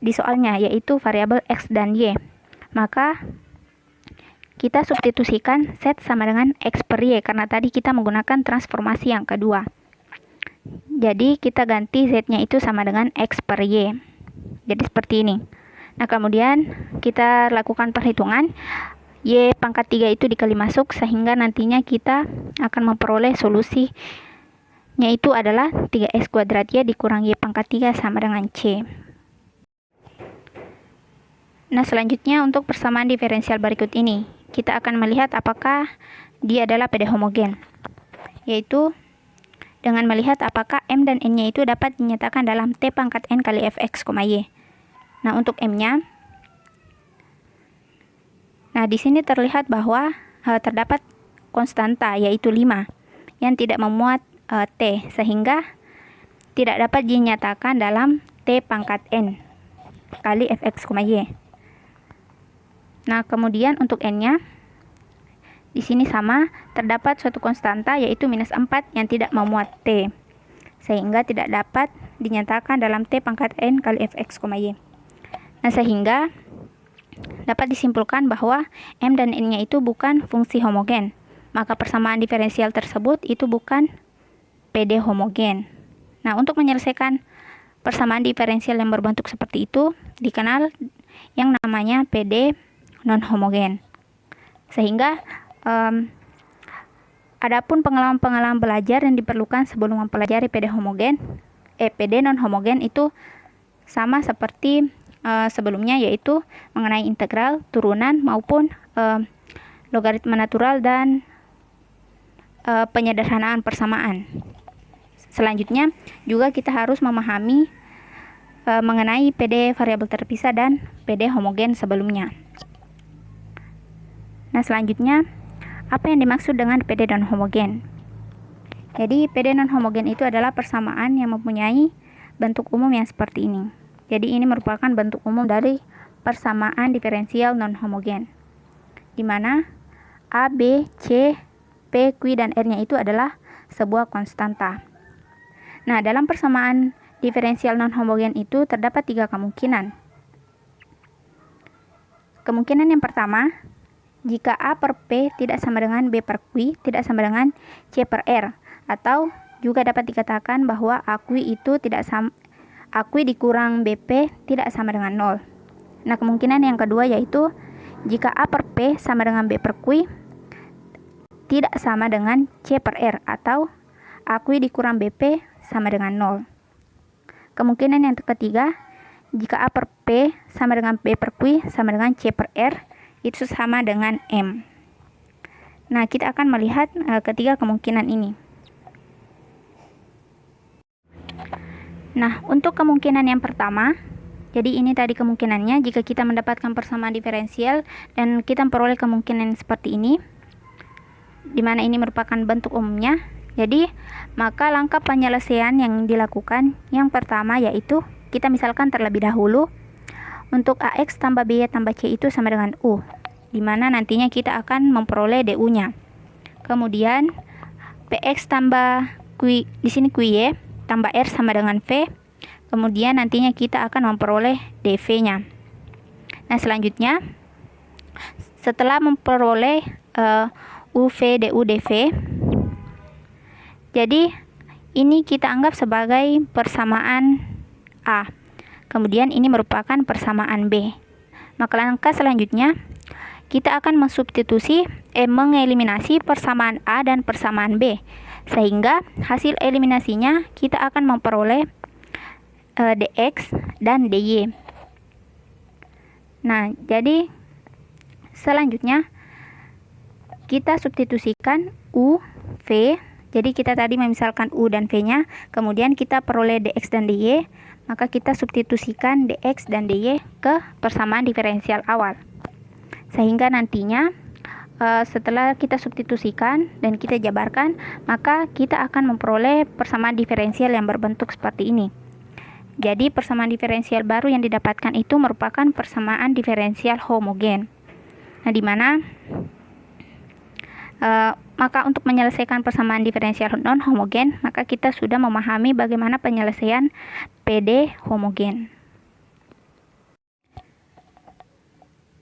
di soalnya, yaitu variabel x dan y. Maka kita substitusikan z sama dengan x per y, karena tadi kita menggunakan transformasi yang kedua. Jadi kita ganti z-nya itu sama dengan x per y. Jadi seperti ini. Nah, kemudian kita lakukan perhitungan. Y pangkat 3 itu dikali masuk, sehingga nantinya kita akan memperoleh solusinya itu adalah 3x kuadrat y dikurang y pangkat 3 sama dengan c. Nah, selanjutnya untuk persamaan diferensial berikut ini, kita akan melihat apakah dia adalah PD homogen, yaitu dengan melihat apakah m dan n-nya itu dapat dinyatakan dalam t pangkat n kali fx, y. Nah, untuk m-nya, di sini terlihat bahwa terdapat konstanta, yaitu 5, yang tidak memuat t, sehingga tidak dapat dinyatakan dalam t pangkat n kali fx, y. Nah, kemudian untuk n-nya di sini sama, terdapat suatu konstanta yaitu minus 4 yang tidak memuat t, sehingga tidak dapat dinyatakan dalam t pangkat n kali fx, y. Nah, sehingga dapat disimpulkan bahwa m dan n-nya itu bukan fungsi homogen, maka persamaan diferensial tersebut itu bukan PD homogen. Nah, untuk menyelesaikan persamaan diferensial yang berbentuk seperti itu dikenal yang namanya PD non homogen. Sehingga adapun pengalaman-pengalaman belajar yang diperlukan sebelum mempelajari PD non homogen itu sama seperti sebelumnya, yaitu mengenai integral, turunan, maupun logaritma natural dan penyederhanaan persamaan. Selanjutnya juga kita harus memahami mengenai PD variabel terpisah dan PD homogen sebelumnya. Nah, selanjutnya apa yang dimaksud dengan PD non homogen? Jadi PD non homogen itu adalah persamaan yang mempunyai bentuk umum yang seperti ini. Jadi ini merupakan bentuk umum dari persamaan diferensial non homogen, di mana A, B, C, P, Q, dan R-nya itu adalah sebuah konstanta. Nah, dalam persamaan diferensial non homogen itu terdapat 3 kemungkinan. Kemungkinan yang pertama, jika A per P tidak sama dengan B per Q tidak sama dengan C per R, atau juga dapat dikatakan bahwa AQ itu tidak sama, AQ dikurang BP tidak sama dengan 0. Nah, kemungkinan yang kedua yaitu jika A per P sama dengan B per Q tidak sama dengan C per R, atau AQ dikurang BP sama dengan 0. Kemungkinan yang ketiga, jika A per P sama dengan B per Q sama dengan C per R, itu sama dengan M. Nah, kita akan melihat ketiga kemungkinan ini. Nah, untuk kemungkinan yang pertama, jadi ini tadi kemungkinannya jika kita mendapatkan persamaan diferensial dan kita memperoleh kemungkinan seperti ini, di mana ini merupakan bentuk umumnya. Jadi, maka langkah penyelesaian yang dilakukan yang pertama yaitu kita misalkan terlebih dahulu untuk AX tambah BY tambah C itu sama dengan U, di mana nantinya kita akan memperoleh DU-nya. Kemudian PX tambah Q, di sini QY tambah R sama dengan V. Kemudian nantinya kita akan memperoleh DV-nya. Nah, selanjutnya setelah memperoleh UV, DU, DV, jadi ini kita anggap sebagai persamaan A. Kemudian ini merupakan persamaan B. Maka langkah selanjutnya kita akan mengeliminasi persamaan A dan persamaan B, sehingga hasil eliminasinya kita akan memperoleh dx dan dy. Nah, jadi selanjutnya kita substitusikan U, V. Jadi kita tadi memisalkan U dan V-nya, kemudian kita peroleh dx dan dy, maka kita substitusikan dx dan dy ke persamaan diferensial awal. Sehingga nantinya setelah kita substitusikan dan kita jabarkan, maka kita akan memperoleh persamaan diferensial yang berbentuk seperti ini. Jadi persamaan diferensial baru yang didapatkan itu merupakan persamaan diferensial homogen. Nah, di mana maka untuk menyelesaikan persamaan diferensial non homogen, maka kita sudah memahami bagaimana penyelesaian PD homogen.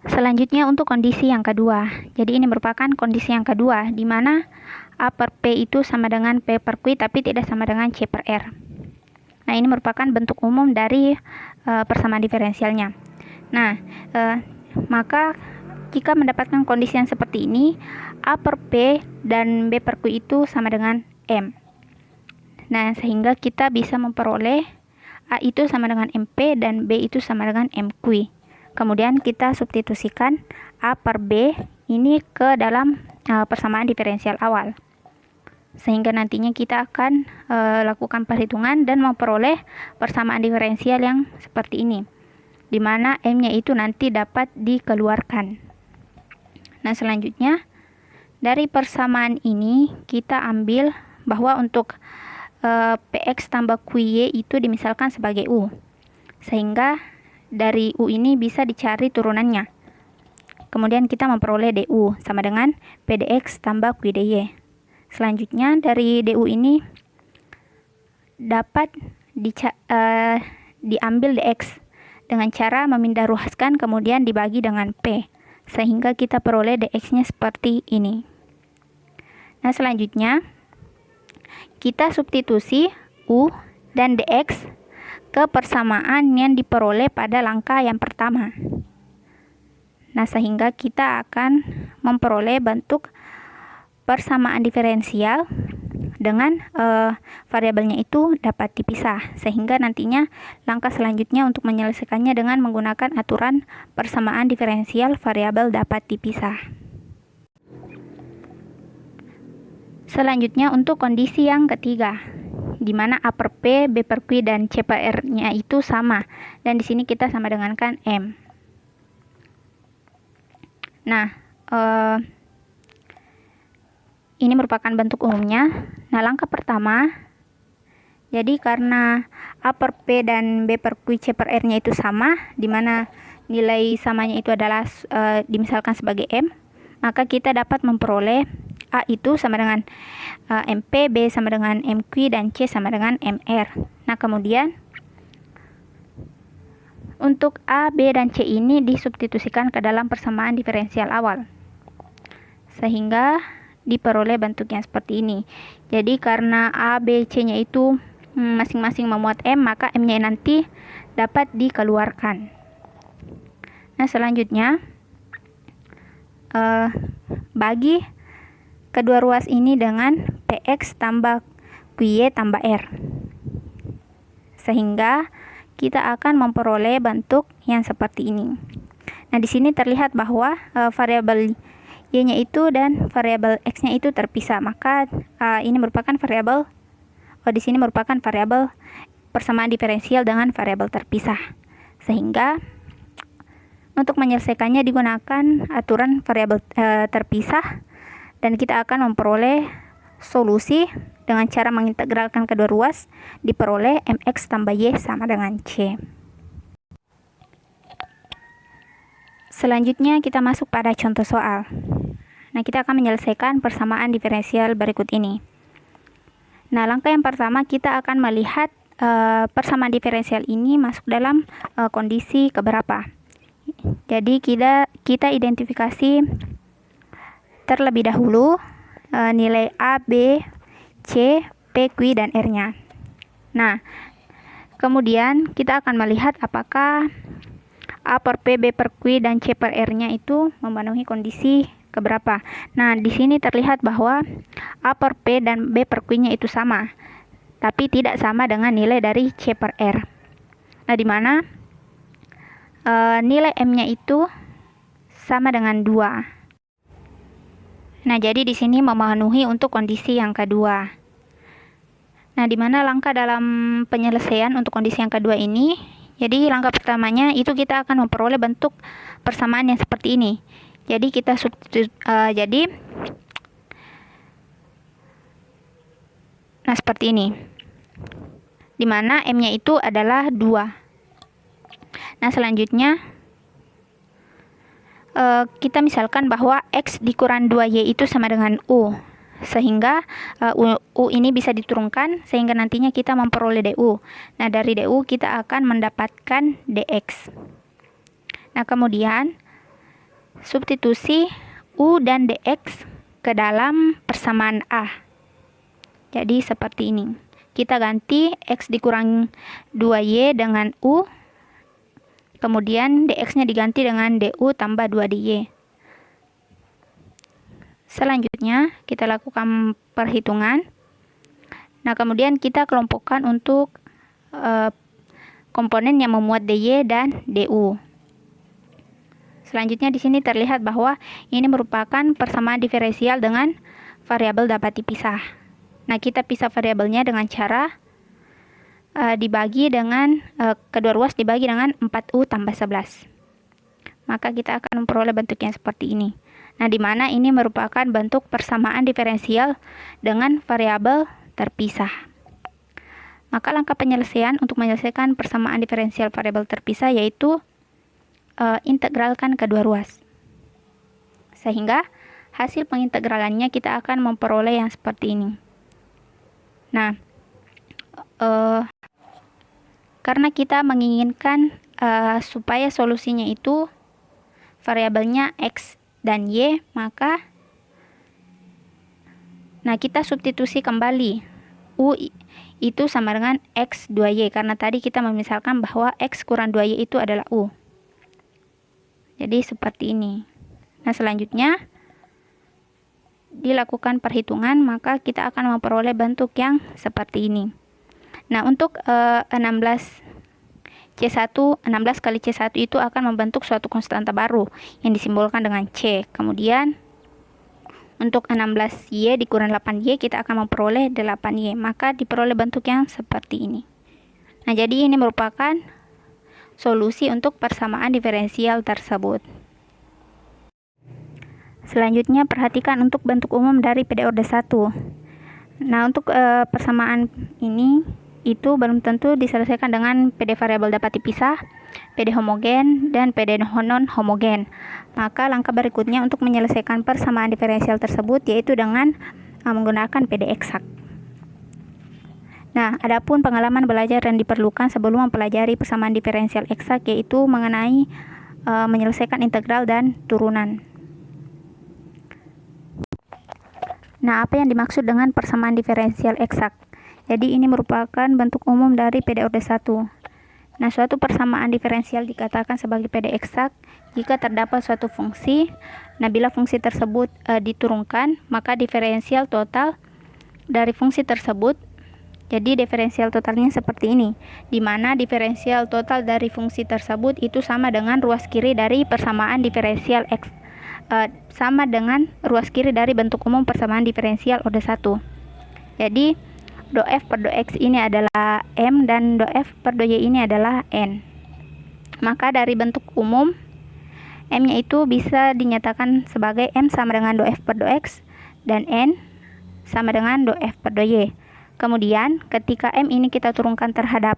Selanjutnya untuk kondisi yang kedua. Jadi ini merupakan kondisi yang kedua, di mana A per P itu sama dengan P per Q tapi tidak sama dengan C per R. Nah, ini merupakan bentuk umum dari persamaan diferensialnya. Nah, maka jika mendapatkan kondisi yang seperti ini, A per P dan B per Q itu sama dengan M. Nah, sehingga kita bisa memperoleh A itu sama dengan MP dan B itu sama dengan MQ. Kemudian kita substitusikan A per B ini ke dalam persamaan diferensial awal. Sehingga nantinya kita akan lakukan perhitungan dan memperoleh persamaan diferensial yang seperti ini, di mana M-nya itu nanti dapat dikeluarkan. Nah, selanjutnya dari persamaan ini kita ambil bahwa untuk PX tambah QY itu dimisalkan sebagai U. Sehingga dari U ini bisa dicari turunannya. Kemudian kita memperoleh DU sama dengan PDX tambah QDY. Selanjutnya dari DU ini dapat diambil DX dengan cara memindah ruaskan kemudian dibagi dengan P, sehingga kita peroleh dx-nya seperti ini. Nah, selanjutnya kita substitusi U dan dx ke persamaan yang diperoleh pada langkah yang pertama. Nah, sehingga kita akan memperoleh bentuk persamaan diferensial dengan variabelnya itu dapat dipisah, sehingga nantinya langkah selanjutnya untuk menyelesaikannya dengan menggunakan aturan persamaan diferensial variabel dapat dipisah. Selanjutnya untuk kondisi yang ketiga, di mana A per P, B per Q, dan C per R-nya itu sama, dan di sini kita sama dengankan M. Nah, ini merupakan bentuk umumnya. Nah, langkah pertama, jadi karena A per P dan B per Q, C per R-nya itu sama, di mana nilai samanya itu adalah dimisalkan sebagai M, maka kita dapat memperoleh A itu sama dengan MP, B sama dengan MQ, dan C sama dengan MR. Nah, kemudian untuk A, B, dan C ini disubstitusikan ke dalam persamaan diferensial awal, sehingga diperoleh bentuknya seperti ini. Jadi karena A, B, C-nya itu masing-masing memuat M, maka M-nya nanti dapat dikeluarkan. Nah, selanjutnya bagi kedua ruas ini dengan PX tambah QY tambah R, sehingga kita akan memperoleh bentuk yang seperti ini. Nah, di sini terlihat bahwa variabel Y-nya itu dan variabel X-nya itu terpisah, maka ini merupakan variabel di sini merupakan variabel persamaan diferensial dengan variabel terpisah, sehingga untuk menyelesaikannya digunakan aturan variabel terpisah, dan kita akan memperoleh solusi dengan cara mengintegralkan kedua ruas, diperoleh MX tambah Y sama dengan C. Selanjutnya kita masuk pada contoh soal. Nah, kita akan menyelesaikan persamaan diferensial berikut ini. Nah, langkah yang pertama kita akan melihat persamaan diferensial ini masuk dalam kondisi keberapa. Jadi kita identifikasi terlebih dahulu nilai A, B, C, P, Q, dan R-nya. Nah, kemudian kita akan melihat apakah A per P, B per Q, dan C per R-nya itu memenuhi kondisi keberapa. Nah, di sini terlihat bahwa A per P dan B per Q-nya itu sama, tapi tidak sama dengan nilai dari C per R. Nah, di mana nilai M-nya itu sama dengan 2. Nah, jadi di sini memenuhi untuk kondisi yang kedua. Nah, di mana langkah dalam penyelesaian untuk kondisi yang kedua ini, jadi langkah pertamanya itu kita akan memperoleh bentuk persamaan yang seperti ini. Jadi kita nah, seperti ini, di mana M-nya itu adalah 2. Nah, selanjutnya kita misalkan bahwa X dikurang 2Y itu sama dengan U, sehingga U ini bisa diturunkan, sehingga nantinya kita memperoleh DU. Nah, dari DU kita akan mendapatkan DX. Nah, kemudian substitusi U dan DX ke dalam persamaan A. Jadi seperti ini. Kita ganti X dikurang 2Y dengan U, kemudian DX-nya diganti dengan DU tambah 2DY. Selanjutnya kita lakukan perhitungan. Nah, kemudian kita kelompokkan untuk komponen yang memuat DY dan DU. Selanjutnya di sini terlihat bahwa ini merupakan persamaan diferensial dengan variabel dapat dipisah. Nah, kita pisah variabelnya dengan cara dibagi dengan kedua ruas dibagi dengan 4U tambah 11. Maka kita akan memperoleh bentuk yang seperti ini. Nah, di mana ini merupakan bentuk persamaan diferensial dengan variabel terpisah. Maka langkah penyelesaian untuk menyelesaikan persamaan diferensial variabel terpisah yaitu integralkan kedua ruas, sehingga hasil pengintegralannya kita akan memperoleh yang seperti ini. Nah, karena kita menginginkan supaya solusinya itu variabelnya X dan Y, maka kita substitusi kembali U itu sama dengan X 2Y, karena tadi kita memisalkan bahwa X kurang 2Y itu adalah U. Jadi seperti ini. Nah, selanjutnya dilakukan perhitungan, maka kita akan memperoleh bentuk yang seperti ini. Nah, untuk 16 kali C1 itu akan membentuk suatu konstanta baru yang disimbolkan dengan C. Kemudian untuk 16Y dikurang 8Y kita akan memperoleh 8Y, maka diperoleh bentuk yang seperti ini. Nah, jadi ini merupakan solusi untuk persamaan diferensial tersebut. Selanjutnya perhatikan untuk bentuk umum dari PD orde 1. Nah, untuk persamaan ini itu belum tentu diselesaikan dengan PD variabel dapat dipisah, PD homogen, dan PD non homogen. Maka langkah berikutnya untuk menyelesaikan persamaan diferensial tersebut yaitu dengan menggunakan PD eksak. Nah, adapun pengalaman belajar yang diperlukan sebelum mempelajari persamaan diferensial eksak yaitu mengenai menyelesaikan integral dan turunan. Nah, apa yang dimaksud dengan persamaan diferensial eksak? Jadi ini merupakan bentuk umum dari PD orde 1. Nah, suatu persamaan diferensial dikatakan sebagai PD eksak jika terdapat suatu fungsi. Nah, bila fungsi tersebut diturunkan, maka diferensial total dari fungsi tersebut, jadi diferensial totalnya seperti ini, di mana diferensial total dari fungsi tersebut itu sama dengan ruas kiri dari persamaan diferensial X, sama dengan ruas kiri dari bentuk umum persamaan diferensial orde 1. Jadi do F per do X ini adalah M dan do F per do Y ini adalah N. Maka dari bentuk umum M-nya itu bisa dinyatakan sebagai M sama dengan do F per do X dan N sama dengan do F per do Y. Kemudian ketika M ini kita turunkan terhadap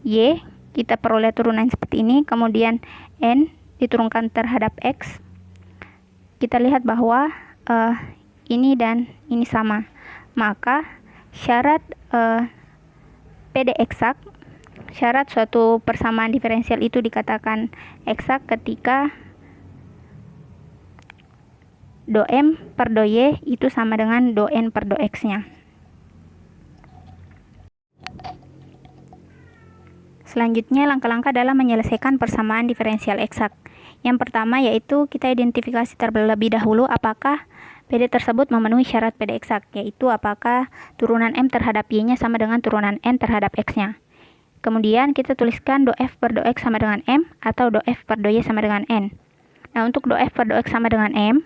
Y, kita peroleh turunan seperti ini. Kemudian N diturunkan terhadap X, kita lihat bahwa ini dan ini sama. Maka syarat PD eksak, syarat suatu persamaan diferensial itu dikatakan eksak ketika do M per do Y itu sama dengan do N per do X-nya. Selanjutnya langkah-langkah dalam menyelesaikan persamaan diferensial eksak. Yang pertama yaitu kita identifikasi terlebih dahulu apakah PD tersebut memenuhi syarat PD eksak, yaitu apakah turunan M terhadap Y-nya sama dengan turunan N terhadap X-nya. Kemudian kita tuliskan do F per do X sama dengan M atau do F per do Y sama dengan N. Nah, untuk do F per do X sama dengan M,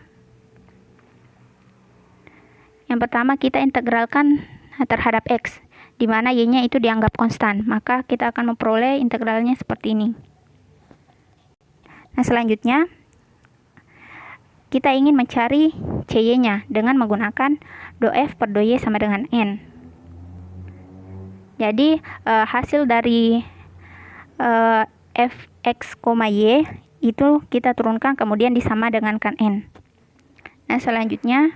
yang pertama kita integralkan terhadap X, di mana Y-nya itu dianggap konstan, maka kita akan memperoleh integralnya seperti ini. Nah, selanjutnya kita ingin mencari CY-nya dengan menggunakan do F per do Y sama dengan N. Jadi hasil dari Fx, Y itu kita turunkan kemudian disama dengankan N. Nah, selanjutnya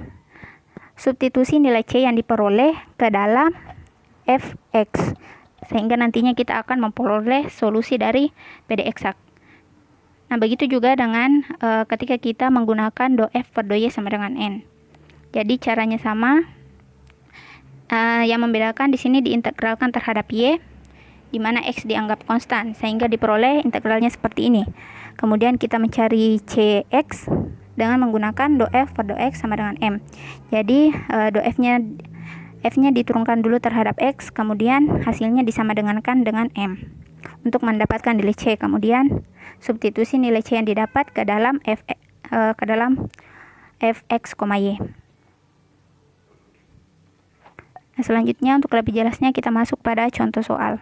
substitusi nilai C yang diperoleh ke dalam Fx, sehingga nantinya kita akan memperoleh solusi dari PD eksak. Nah, begitu juga dengan ketika kita menggunakan do F per do Y sama dengan N. Jadi caranya sama. Yang membedakan di sini diintegralkan terhadap Y, di mana X dianggap konstan, sehingga diperoleh integralnya seperti ini. Kemudian kita mencari Cx dengan menggunakan do F per do X sama dengan M. Jadi do F-nya diturunkan dulu terhadap X, kemudian hasilnya disama dengankan dengan M untuk mendapatkan nilai C. Kemudian substitusi nilai C yang didapat ke dalam Fx, Y. Nah, selanjutnya untuk lebih jelasnya kita masuk pada contoh soal.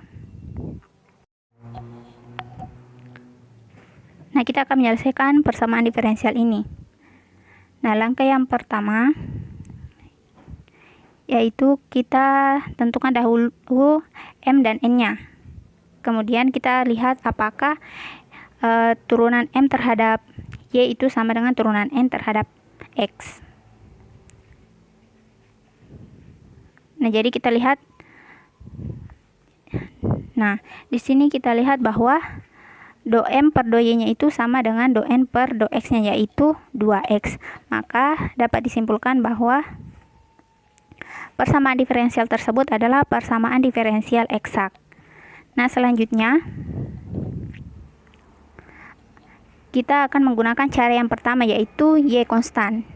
Nah, kita akan menyelesaikan persamaan diferensial ini. Nah, langkah yang pertama yaitu kita tentukan dahulu M dan N-nya. Kemudian kita lihat apakah turunan M terhadap Y itu sama dengan turunan N terhadap X. Nah, jadi kita lihat. Nah, di sini kita lihat bahwa do M per do Y-nya itu sama dengan do N per do X-nya, yaitu 2X. Maka dapat disimpulkan bahwa persamaan diferensial tersebut adalah persamaan diferensial eksak. Nah, selanjutnya kita akan menggunakan cara yang pertama, yaitu Y konstan.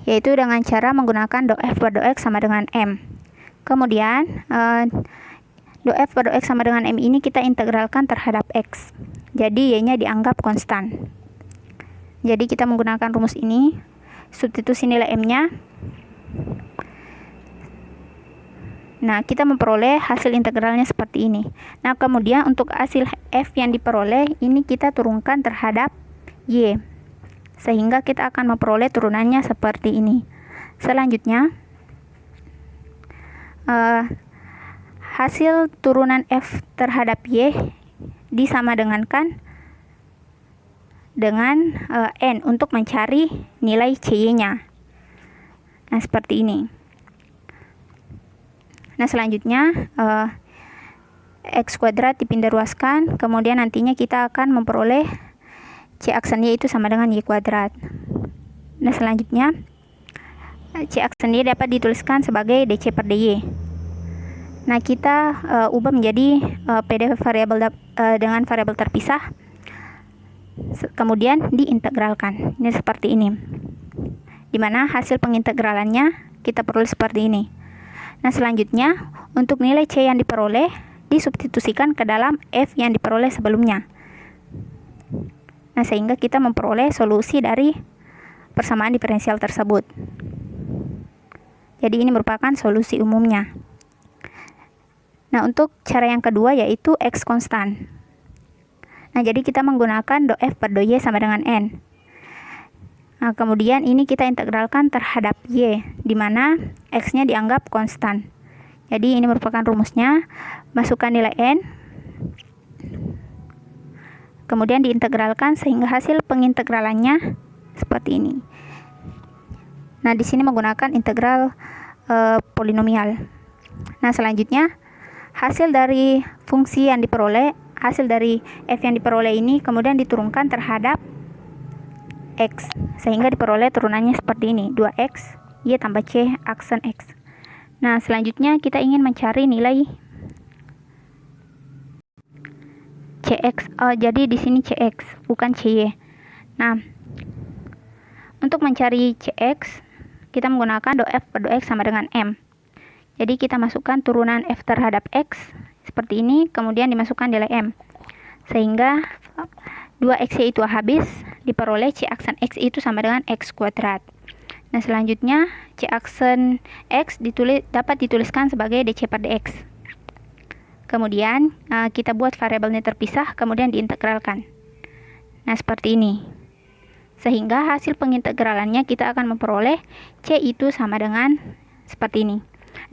yaitu dengan cara menggunakan dou F per dou X sama dengan M. Kemudian dou F per dou X sama dengan M ini kita integralkan terhadap X. Jadi Y-nya dianggap konstan. Jadi kita menggunakan rumus ini, substitusi nilai M-nya. Nah, kita memperoleh hasil integralnya seperti ini. Nah, kemudian untuk hasil F yang diperoleh, ini kita turunkan terhadap Y. Sehingga kita akan memperoleh turunannya seperti ini. Selanjutnya, hasil turunan F terhadap Y disamadengankan dengan N untuk mencari nilai CY-nya. Nah, seperti ini. Nah, selanjutnya X kuadrat dipindah ruaskan, kemudian nantinya kita akan memperoleh C aksen Y itu sama dengan Y kuadrat. Nah, selanjutnya C aksen Y dapat dituliskan sebagai DC per DY. Nah, kita ubah menjadi PD variabel dengan variabel terpisah, kemudian diintegralkan. Ini seperti ini, dimana hasil pengintegralannya kita peroleh seperti ini. Nah, selanjutnya untuk nilai C yang diperoleh disubstitusikan ke dalam F yang diperoleh sebelumnya. Nah, sehingga kita memperoleh solusi dari persamaan diferensial tersebut. Jadi ini merupakan solusi umumnya. Nah, untuk cara yang kedua yaitu X konstan. Nah, jadi kita menggunakan dou F per dou Y sama dengan N. Nah, kemudian ini kita integralkan terhadap Y, di mana X-nya dianggap konstan. Jadi ini merupakan rumusnya, masukkan nilai N, kemudian diintegralkan sehingga hasil pengintegralannya seperti ini. Nah, di sini menggunakan integral polinomial. Nah, selanjutnya hasil dari fungsi yang diperoleh, hasil dari F yang diperoleh ini kemudian diturunkan terhadap X, sehingga diperoleh turunannya seperti ini, 2X Y tambah C aksen X. Nah, selanjutnya kita ingin mencari nilai CX. Jadi di sini CX bukan CY. Nah, untuk mencari CX kita menggunakan dou F per dou X sama dengan M. Jadi kita masukkan turunan F terhadap X seperti ini, kemudian dimasukkan nilai M, sehingga 2X itu habis, diperoleh C aksen X itu sama dengan X kuadrat. Nah, selanjutnya C aksen X dapat dituliskan sebagai DC per DX. Kemudian kita buat variabelnya terpisah, kemudian diintegralkan. Nah, seperti ini. Sehingga hasil pengintegralannya kita akan memperoleh C itu sama dengan seperti ini.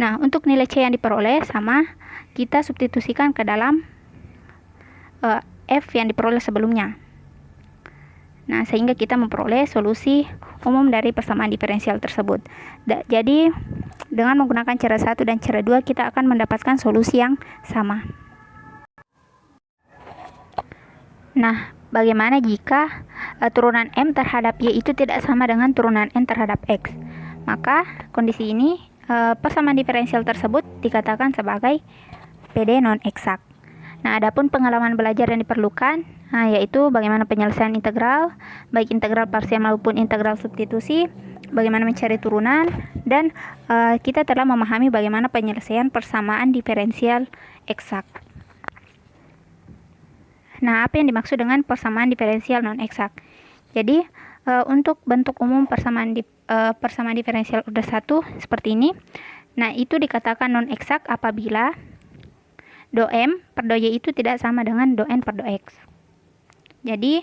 Nah, untuk nilai C yang diperoleh sama, kita substitusikan ke dalam F yang diperoleh sebelumnya. Nah, sehingga kita memperoleh solusi umum dari persamaan diferensial tersebut. Jadi, dengan menggunakan cara 1 dan cara 2 kita akan mendapatkan solusi yang sama. Nah, bagaimana jika turunan M terhadap Y itu tidak sama dengan turunan N terhadap X? Maka, kondisi ini persamaan diferensial tersebut dikatakan sebagai PD non-eksak. Nah, adapun pengalaman belajar yang diperlukan, yaitu bagaimana penyelesaian integral, baik integral parsial maupun integral substitusi, bagaimana mencari turunan, dan kita telah memahami bagaimana penyelesaian persamaan diferensial eksak. Nah, apa yang dimaksud dengan persamaan diferensial non-eksak? Jadi, untuk bentuk umum persamaan diferensial order 1 seperti ini, nah itu dikatakan non-eksak apabila dou M per dou Y itu tidak sama dengan dou N per dou X. Jadi,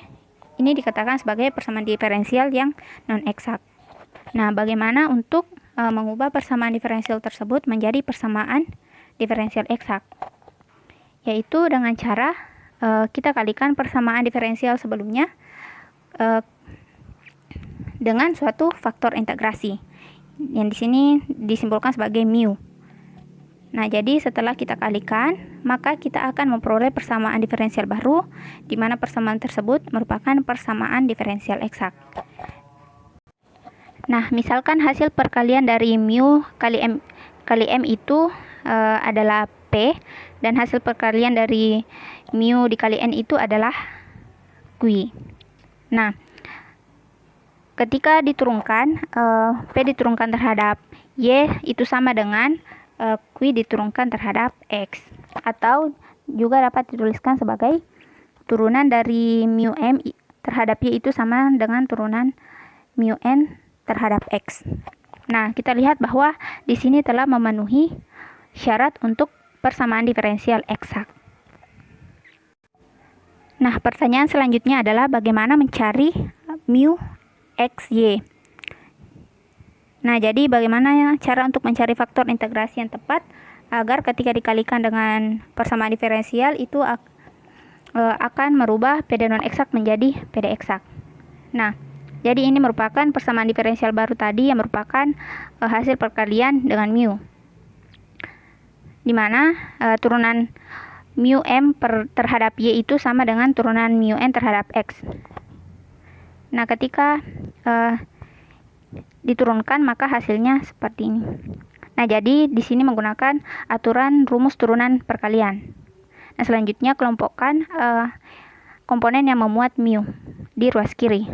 ini dikatakan sebagai persamaan diferensial yang non-eksak. Nah, bagaimana untuk mengubah persamaan diferensial tersebut menjadi persamaan diferensial eksak? Yaitu dengan cara kita kalikan persamaan diferensial sebelumnya dengan suatu faktor integrasi yang di sini disimbolkan sebagai mu. Nah, jadi setelah kita kalikan, maka kita akan memperoleh persamaan diferensial baru, di mana persamaan tersebut merupakan persamaan diferensial eksak. Nah, misalkan hasil perkalian dari mu kali M itu adalah P, dan hasil perkalian dari mu dikali N itu adalah Q. Nah, ketika diturunkan, P diturunkan terhadap Y itu sama dengan Q diturunkan terhadap X. Atau juga dapat dituliskan sebagai turunan dari mu M terhadap Y itu sama dengan turunan mu N terhadap X. Nah, kita lihat bahwa di sini telah memenuhi syarat untuk persamaan diferensial eksak. Nah, pertanyaan selanjutnya adalah bagaimana mencari mu XY. Nah, jadi bagaimana cara untuk mencari faktor integrasi yang tepat agar ketika dikalikan dengan persamaan diferensial itu akan merubah PD non eksak menjadi PD eksak. Nah, jadi ini merupakan persamaan diferensial baru tadi yang merupakan hasil perkalian dengan mu, di mana turunan mu M terhadap Y itu sama dengan turunan mu N terhadap X. Nah, ketika diturunkan maka hasilnya seperti ini. Nah, jadi di sini menggunakan aturan rumus turunan perkalian. Nah, selanjutnya kelompokkan komponen yang memuat mu di ruas kiri.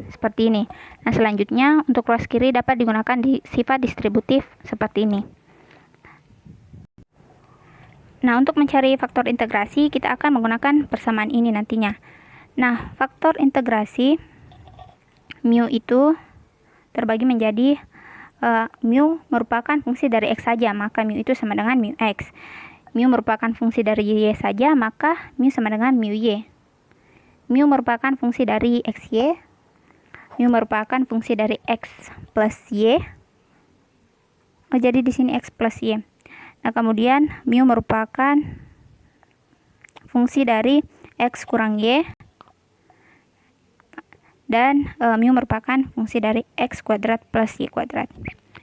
Seperti ini. Nah, selanjutnya untuk ruas kiri dapat digunakan di sifat distributif seperti ini. Nah, untuk mencari faktor integrasi, kita akan menggunakan persamaan ini nantinya. Nah, faktor integrasi mu itu terbagi menjadi mu merupakan fungsi dari X saja, maka mu itu sama dengan mu X. Mu merupakan fungsi dari Y saja, maka mu sama dengan mu Y. Mu merupakan fungsi dari XY. Mu merupakan fungsi dari X plus Y. Oh, jadi di sini X plus Y. Nah, kemudian mu merupakan fungsi dari X kurang Y, dan mu merupakan fungsi dari X kuadrat plus Y kuadrat.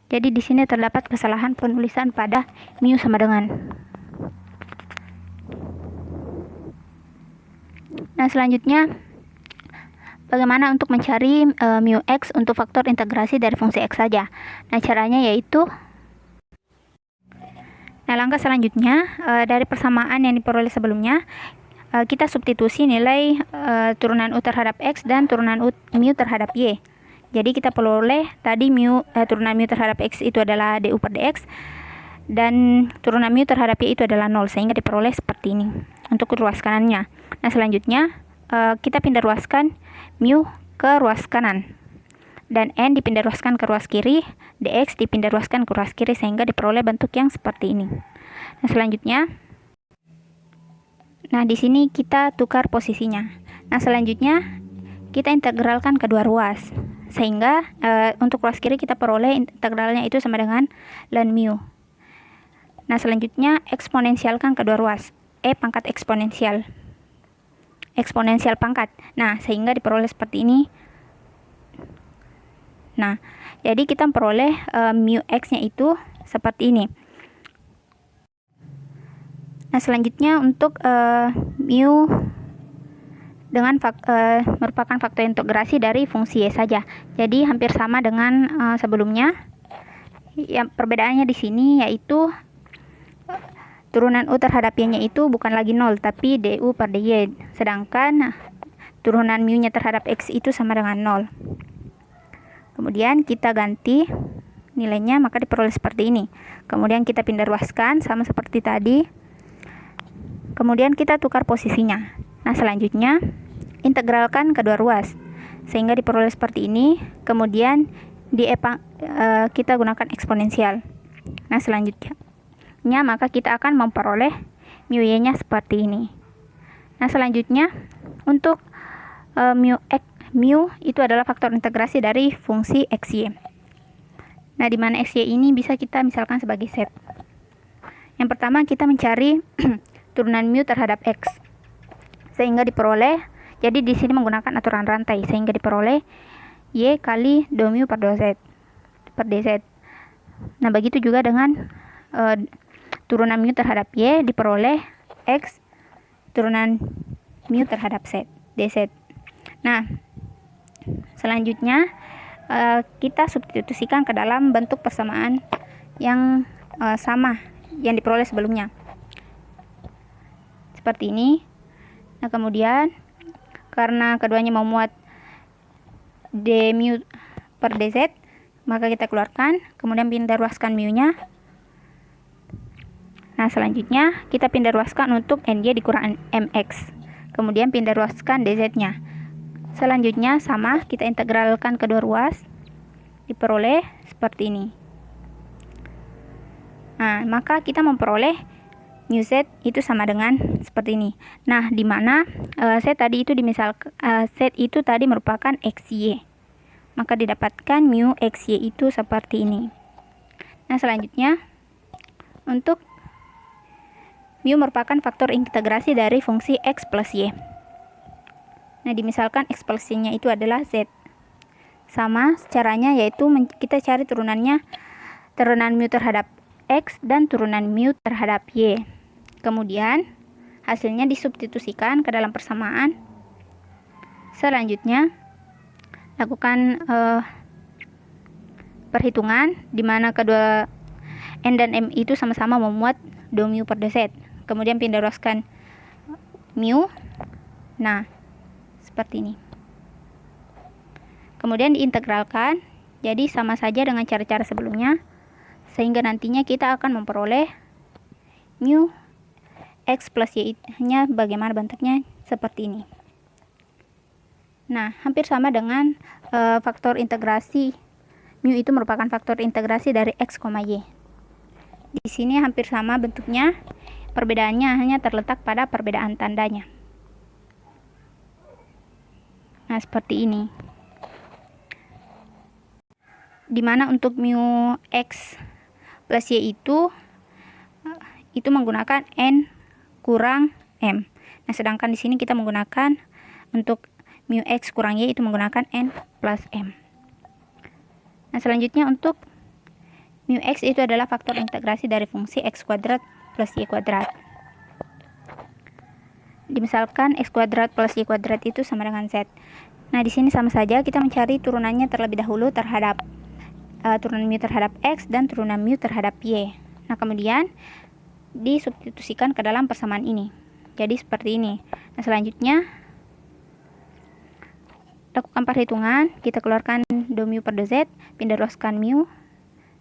Jadi di sini terdapat kesalahan penulisan pada mu sama dengan. Nah, selanjutnya bagaimana untuk mencari mu X untuk faktor integrasi dari fungsi X saja. Nah, caranya yaitu langkah selanjutnya dari persamaan yang diperoleh sebelumnya kita substitusi nilai turunan U terhadap X dan turunan mu terhadap Y. Jadi kita peroleh tadi turunan mu terhadap X itu adalah du per dx dan turunan mu terhadap Y itu adalah 0, sehingga diperoleh seperti ini untuk ruas kanannya. Nah, selanjutnya kita pindah ruaskan mu ke ruas kanan dan N dipindah ruaskan ke ruas kiri, dx dipindah ruaskan ke ruas kiri, sehingga diperoleh bentuk yang seperti ini. Nah, selanjutnya, di sini kita tukar posisinya. Nah, selanjutnya kita integralkan kedua ruas, sehingga untuk ruas kiri kita peroleh integralnya itu sama dengan ln mu. Nah, selanjutnya eksponensialkan kedua ruas, E pangkat eksponensial pangkat. Nah, sehingga diperoleh seperti ini. Nah, jadi kita memperoleh mu X-nya itu seperti ini. Nah, selanjutnya untuk mu dengan merupakan faktor integrasi dari fungsi Y saja. Jadi hampir sama dengan sebelumnya. Yang perbedaannya di sini yaitu turunan U terhadap Y-nya itu bukan lagi 0, tapi du per dy. Sedangkan turunan mu-nya terhadap X itu sama dengan 0. Kemudian kita ganti nilainya, maka diperoleh seperti ini. Kemudian kita pindah ruaskan sama seperti tadi. Kemudian kita tukar posisinya. Nah, selanjutnya integralkan kedua ruas sehingga diperoleh seperti ini. Kemudian kita gunakan eksponensial. Nah, selanjutnya maka kita akan memperoleh mu y-nya seperti ini. Nah, selanjutnya untuk mu itu adalah faktor integrasi dari fungsi xy. Nah, di mana xy ini bisa kita misalkan sebagai set. Yang pertama kita mencari turunan mu terhadap x, sehingga diperoleh. Jadi di sini menggunakan aturan rantai, sehingga diperoleh y kali do mu per dz. Nah, begitu juga dengan turunan mu terhadap y diperoleh x turunan mu terhadap z dz. Nah, selanjutnya kita substitusikan ke dalam bentuk persamaan yang sama yang diperoleh sebelumnya seperti ini. Nah, kemudian karena keduanya memuat d mu per dz, maka kita keluarkan, kemudian pindah ruaskan mu-nya. Nah, selanjutnya kita pindah ruaskan untuk ny dikurang mx, kemudian pindah ruaskan dz-nya. Selanjutnya sama, kita integralkan kedua ruas, diperoleh seperti ini. Nah, maka kita memperoleh mu z itu sama dengan seperti ini. Nah, di mana z tadi itu z itu tadi merupakan xy, maka didapatkan mu xy itu seperti ini. Nah, selanjutnya untuk mu merupakan faktor integrasi dari fungsi x plus y. Nah, dimisalkan x plus y-nya itu adalah z. Sama caranya, yaitu kita cari turunan mu terhadap x dan turunan mu terhadap y. Kemudian hasilnya disubstitusikan ke dalam persamaan. Selanjutnya lakukan perhitungan di mana kedua n dan m itu sama-sama memuat 2 mu per dz. Kemudian pindah ruaskan mu. Nah, seperti ini. Kemudian diintegralkan, jadi sama saja dengan cara-cara sebelumnya, sehingga nantinya kita akan memperoleh mu x plus y-nya bagaimana bentuknya, seperti ini. Nah, hampir sama dengan faktor integrasi. Mu itu merupakan faktor integrasi dari x, y. Di sini hampir sama bentuknya, perbedaannya hanya terletak pada perbedaan tandanya. Nah, seperti ini. Dimana untuk mu x plus y itu menggunakan n kurang m. Nah, sedangkan di sini kita menggunakan untuk mu x kurang y itu menggunakan n plus m. Nah, selanjutnya untuk mu x itu adalah faktor integrasi dari fungsi x kuadrat plus y kuadrat. Dimisalkan x kuadrat plus y kuadrat itu sama dengan z. Nah, di sini sama saja kita mencari turunannya terlebih dahulu terhadap turunan mu terhadap x dan turunan mu terhadap y. Nah, kemudian disubstitusikan ke dalam persamaan ini. Jadi seperti ini. Nah, selanjutnya lakukan perhitungan, kita keluarkan 2 mu per dz, pindah ruaskan mu.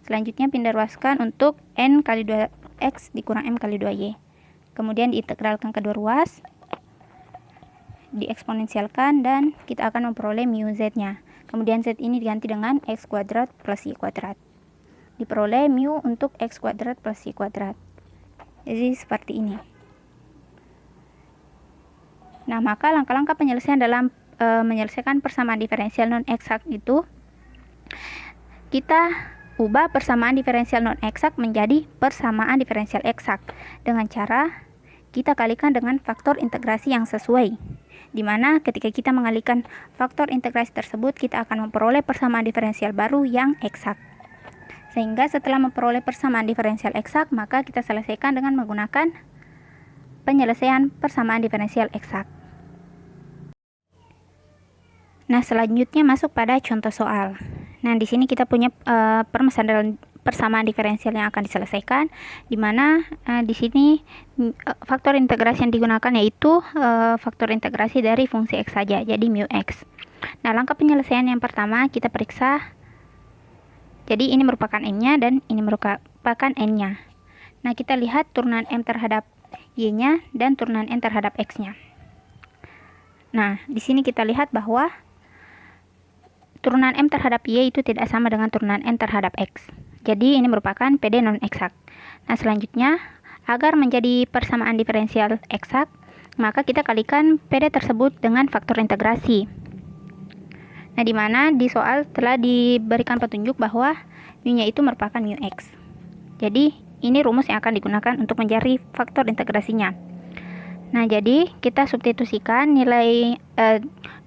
Selanjutnya pindah ruaskan untuk n kali 2x dikurang m kali 2y. Kemudian diintegralkan kedua ruas, dieksponensialkan, dan kita akan memperoleh mu z-nya. Kemudian z ini diganti dengan x kuadrat plus y kuadrat. Diperoleh mu untuk x kuadrat plus y kuadrat. Jadi seperti ini. Nah, maka langkah-langkah penyelesaian dalam menyelesaikan persamaan diferensial non eksak itu, kita ubah persamaan diferensial non eksak menjadi persamaan diferensial eksak dengan cara kita kalikan dengan faktor integrasi yang sesuai, di mana ketika kita mengalihkan faktor integrasi tersebut, kita akan memperoleh persamaan diferensial baru yang eksak. Sehingga setelah memperoleh persamaan diferensial eksak, maka kita selesaikan dengan menggunakan penyelesaian persamaan diferensial eksak. Nah, selanjutnya masuk pada contoh soal. Nah, di sini kita punya permasalahan persamaan diferensial yang akan diselesaikan, di mana di sini faktor integrasi yang digunakan yaitu faktor integrasi dari fungsi x saja, jadi mu x. Nah, langkah penyelesaian yang pertama kita periksa, jadi ini merupakan n-nya dan ini merupakan n-nya. Nah, kita lihat turunan m terhadap y-nya dan turunan n terhadap x-nya. Nah, di sini kita lihat bahwa turunan m terhadap y itu tidak sama dengan turunan n terhadap x. Jadi ini merupakan PD non eksak. Nah, selanjutnya agar menjadi persamaan diferensial eksak, maka kita kalikan PD tersebut dengan faktor integrasi. Nah, di mana di soal telah diberikan petunjuk bahwa mu-nya itu merupakan mu x. Jadi ini rumus yang akan digunakan untuk mencari faktor integrasinya. Nah, jadi kita substitusikan nilai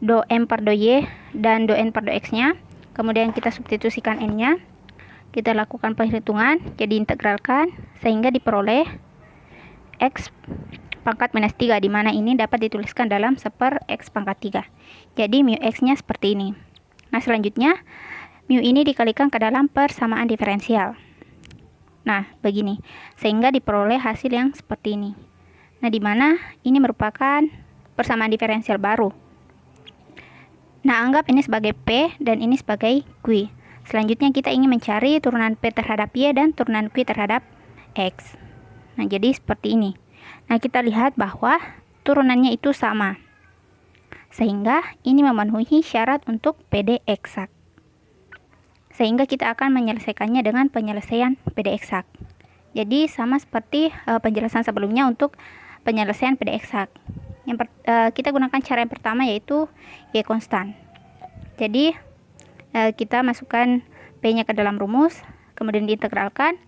do m per do y dan do n per do x-nya. Kemudian kita substitusikan n-nya. Kita lakukan perhitungan, jadi integralkan, sehingga diperoleh x pangkat minus 3, di mana ini dapat dituliskan dalam 1/x pangkat 3. Jadi mu x-nya seperti ini. Nah, selanjutnya mu ini dikalikan ke dalam persamaan diferensial. Nah, begini, sehingga diperoleh hasil yang seperti ini. Nah, di mana ini merupakan persamaan diferensial baru. Nah, anggap ini sebagai P dan ini sebagai Q. Selanjutnya kita ingin mencari turunan P terhadap Y dan turunan Q terhadap X. Nah, jadi seperti ini. Nah, kita lihat bahwa turunannya itu sama. Sehingga ini memenuhi syarat untuk PD eksak. Sehingga kita akan menyelesaikannya dengan penyelesaian PD eksak. Jadi sama seperti penjelasan sebelumnya untuk penyelesaian PD eksak. Kita gunakan cara yang pertama, yaitu Y konstan. Jadi kita masukkan P-nya ke dalam rumus, kemudian diintegralkan.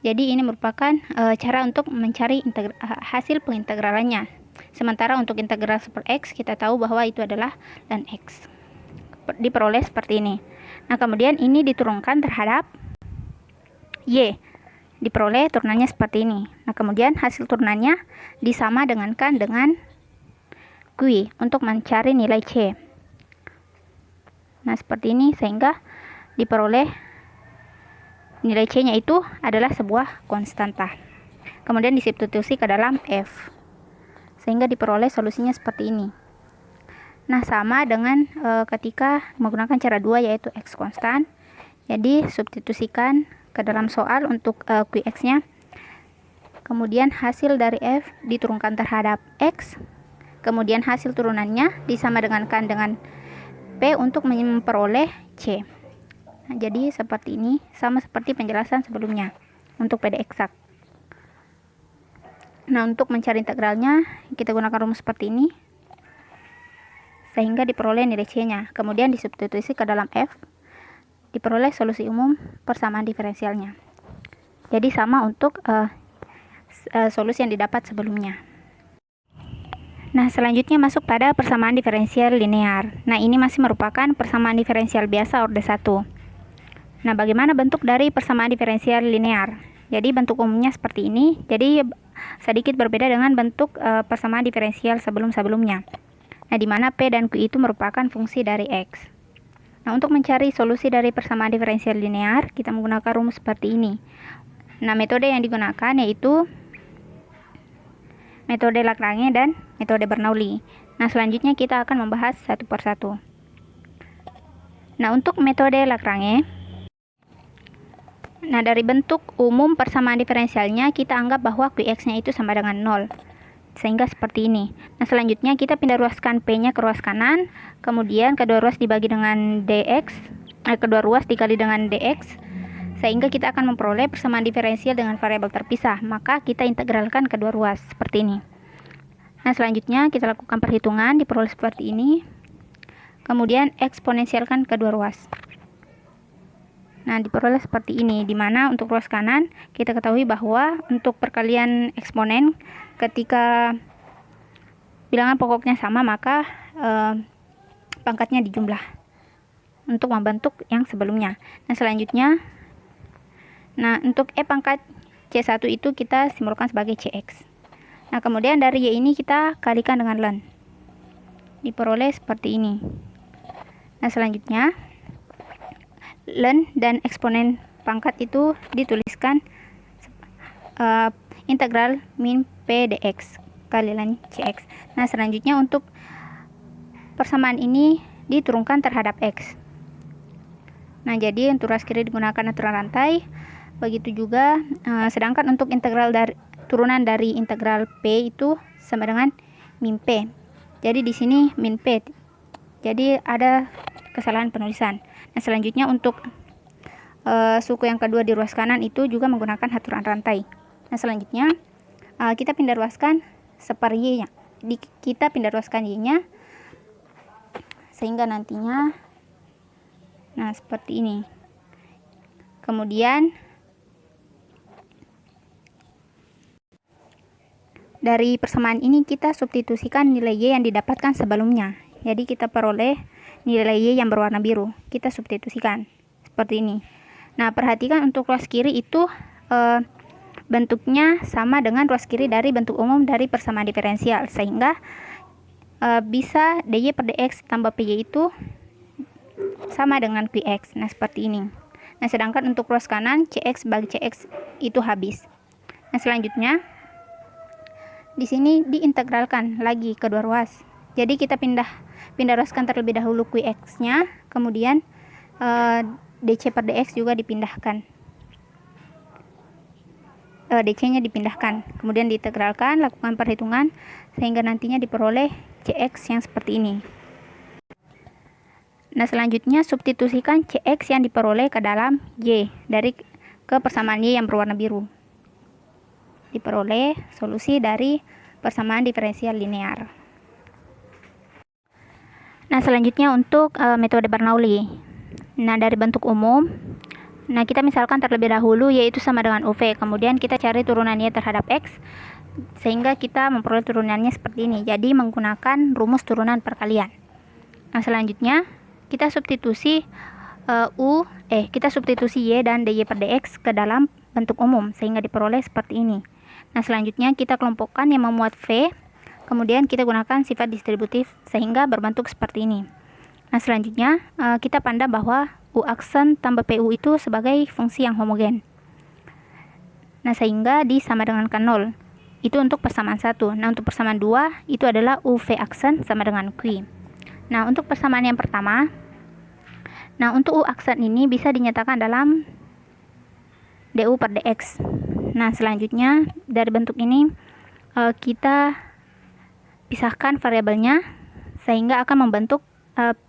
Jadi ini merupakan cara untuk mencari hasil pengintegralannya. Sementara untuk integral super X, kita tahu bahwa itu adalah ln X. Diperoleh seperti ini. Nah, kemudian ini diturunkan terhadap Y. Diperoleh turunannya seperti ini. Nah, kemudian hasil turunannya disama dengankan dengan Q untuk mencari nilai C. Nah, seperti ini, sehingga diperoleh nilai C-nya itu adalah sebuah konstanta. Kemudian disubstitusi ke dalam F. Sehingga diperoleh solusinya seperti ini. Nah, sama dengan ketika menggunakan cara 2, yaitu X konstan. Jadi, substitusikan ke dalam soal untuk Qx-nya. Kemudian hasil dari F diturunkan terhadap X. Kemudian hasil turunannya disama dengankan dengan P untuk memperoleh C. Nah, jadi seperti ini, sama seperti penjelasan sebelumnya untuk PD eksak. Nah, untuk mencari integralnya, kita gunakan rumus seperti ini, sehingga diperoleh nilai C-nya. Kemudian disubstitusi ke dalam F, diperoleh solusi umum persamaan diferensialnya. Jadi sama untuk solusi yang didapat sebelumnya. Nah, selanjutnya masuk pada persamaan diferensial linear. Nah, ini masih merupakan persamaan diferensial biasa orde 1. Nah, bagaimana bentuk dari persamaan diferensial linear? Jadi, bentuk umumnya seperti ini. Jadi, sedikit berbeda dengan bentuk persamaan diferensial sebelum-sebelumnya. Nah, di mana P dan Q itu merupakan fungsi dari X. Nah, untuk mencari solusi dari persamaan diferensial linear, kita menggunakan rumus seperti ini. Nah, metode yang digunakan yaitu metode Lagrange dan metode Bernoulli. Nah, selanjutnya kita akan membahas satu persatu. Nah, untuk metode Lagrange, nah dari bentuk umum persamaan diferensialnya, kita anggap bahwa Qx-nya itu sama dengan 0. Sehingga seperti ini. Nah, selanjutnya kita pindah ruaskan P-nya ke ruas kanan, kemudian kedua ruas dibagi dengan dx, kedua ruas dikali dengan dx, sehingga kita akan memperoleh persamaan diferensial dengan variabel terpisah. Maka kita integralkan kedua ruas seperti ini. Nah, selanjutnya kita lakukan perhitungan, diperoleh seperti ini. Kemudian eksponensialkan kedua ruas. Nah, diperoleh seperti ini, di mana untuk ruas kanan kita ketahui bahwa untuk perkalian eksponen ketika bilangan pokoknya sama, maka pangkatnya dijumlah untuk membentuk yang sebelumnya. Nah, selanjutnya, untuk E pangkat C1 itu kita simbolkan sebagai Cx. Nah, kemudian dari Y ini kita kalikan dengan ln. Diperoleh seperti ini. Nah, selanjutnya ln dan eksponen pangkat itu dituliskan integral min P dx kali ln Cx. Nah, selanjutnya untuk persamaan ini diturunkan terhadap X. Nah, jadi untuk ruas kiri digunakan aturan rantai. Begitu juga sedangkan untuk integral dari turunan dari integral P itu sama dengan min P. Jadi di sini min P. Jadi ada kesalahan penulisan. Nah, selanjutnya untuk suku yang kedua di ruas kanan itu juga menggunakan aturan rantai. Nah, selanjutnya kita pindah ruaskan seper Y-nya. Kita pindah ruaskan Y-nya sehingga nantinya seperti ini. Kemudian dari persamaan ini kita substitusikan nilai Y yang didapatkan sebelumnya. Jadi kita peroleh nilai Y yang berwarna biru. Kita substitusikan seperti ini. Nah, perhatikan untuk ruas kiri itu bentuknya sama dengan ruas kiri dari bentuk umum dari persamaan diferensial, sehingga bisa dy per dx tambah py itu sama dengan qx. Nah, seperti ini. Nah, sedangkan untuk ruas kanan cx bagi cx itu habis. Nah, selanjutnya di sini diintegralkan lagi kedua ruas. Jadi kita pindah pindah ruaskan terlebih dahulu Qx-nya, kemudian DC per dx juga dipindahkan. DC-nya dipindahkan, kemudian diintegralkan, lakukan perhitungan sehingga nantinya diperoleh Cx yang seperti ini. Nah, selanjutnya substitusikan Cx yang diperoleh ke dalam Y ke persamaan Y yang berwarna biru. Diperoleh solusi dari persamaan diferensial linear. Nah, selanjutnya untuk metode Bernoulli. Nah, dari bentuk umum, nah kita misalkan terlebih dahulu Y itu sama dengan UV, kemudian kita cari turunan Y terhadap X, sehingga kita memperoleh turunannya seperti ini. Jadi menggunakan rumus turunan perkalian. Nah, selanjutnya kita substitusi kita substitusi Y dan dy per dx ke dalam bentuk umum sehingga diperoleh seperti ini. Nah, selanjutnya kita kelompokkan yang memuat V, kemudian kita gunakan sifat distributif sehingga berbentuk seperti ini. Nah, selanjutnya kita pandang bahwa U aksen tambah PU itu sebagai fungsi yang homogen. Nah, sehingga di sama dengan K0. Itu untuk persamaan 1. Nah, untuk persamaan 2 itu adalah UV aksen sama dengan Q. Nah, untuk persamaan yang pertama, nah untuk U aksen ini bisa dinyatakan dalam du per dx. Nah, selanjutnya dari bentuk ini kita pisahkan variabelnya sehingga akan membentuk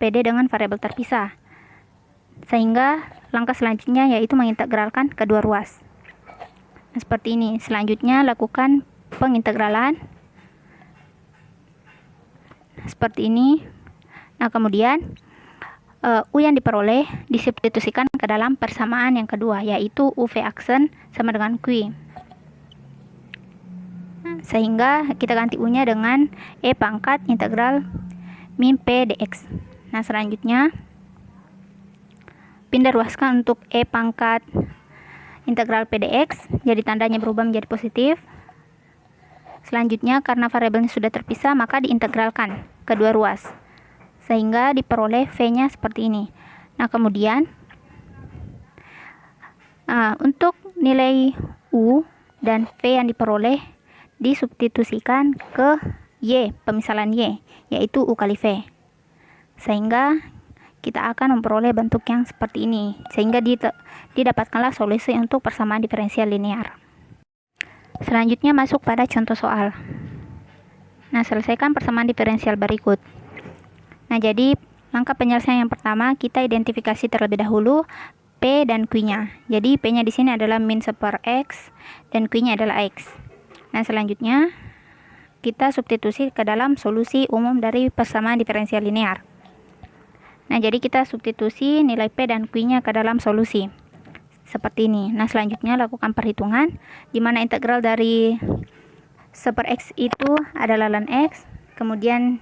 PD dengan variabel terpisah. Sehingga langkah selanjutnya yaitu mengintegralkan kedua ruas. Nah, seperti ini. Selanjutnya lakukan pengintegralan seperti ini. Nah, kemudian U yang diperoleh disubstitusikan ke dalam persamaan yang kedua, yaitu UV aksen sama dengan Q. Sehingga kita ganti U-nya dengan E pangkat integral min P dx. Nah, selanjutnya pindah ruaskan untuk E pangkat integral P dx, jadi tandanya berubah menjadi positif. Selanjutnya karena variabelnya sudah terpisah, maka diintegralkan kedua ruas sehingga diperoleh V-nya seperti ini. Nah, kemudian untuk nilai U dan V yang diperoleh disubstitusikan ke Y, pemisalan Y, yaitu U kali V. Sehingga kita akan memperoleh bentuk yang seperti ini, sehingga didapatkanlah solusi untuk persamaan diferensial linear. Selanjutnya masuk pada contoh soal. Nah, selesaikan persamaan diferensial berikut. Nah, jadi langkah penyelesaian yang pertama, kita identifikasi terlebih dahulu P dan Q-nya. Jadi P-nya di sini adalah min 1 per X dan Q-nya adalah X. Nah, selanjutnya kita substitusi ke dalam solusi umum dari persamaan diferensial linear. Nah, jadi kita substitusi nilai P dan Q-nya ke dalam solusi seperti ini. Nah, selanjutnya lakukan perhitungan di mana integral dari 1 per X itu adalah ln X, kemudian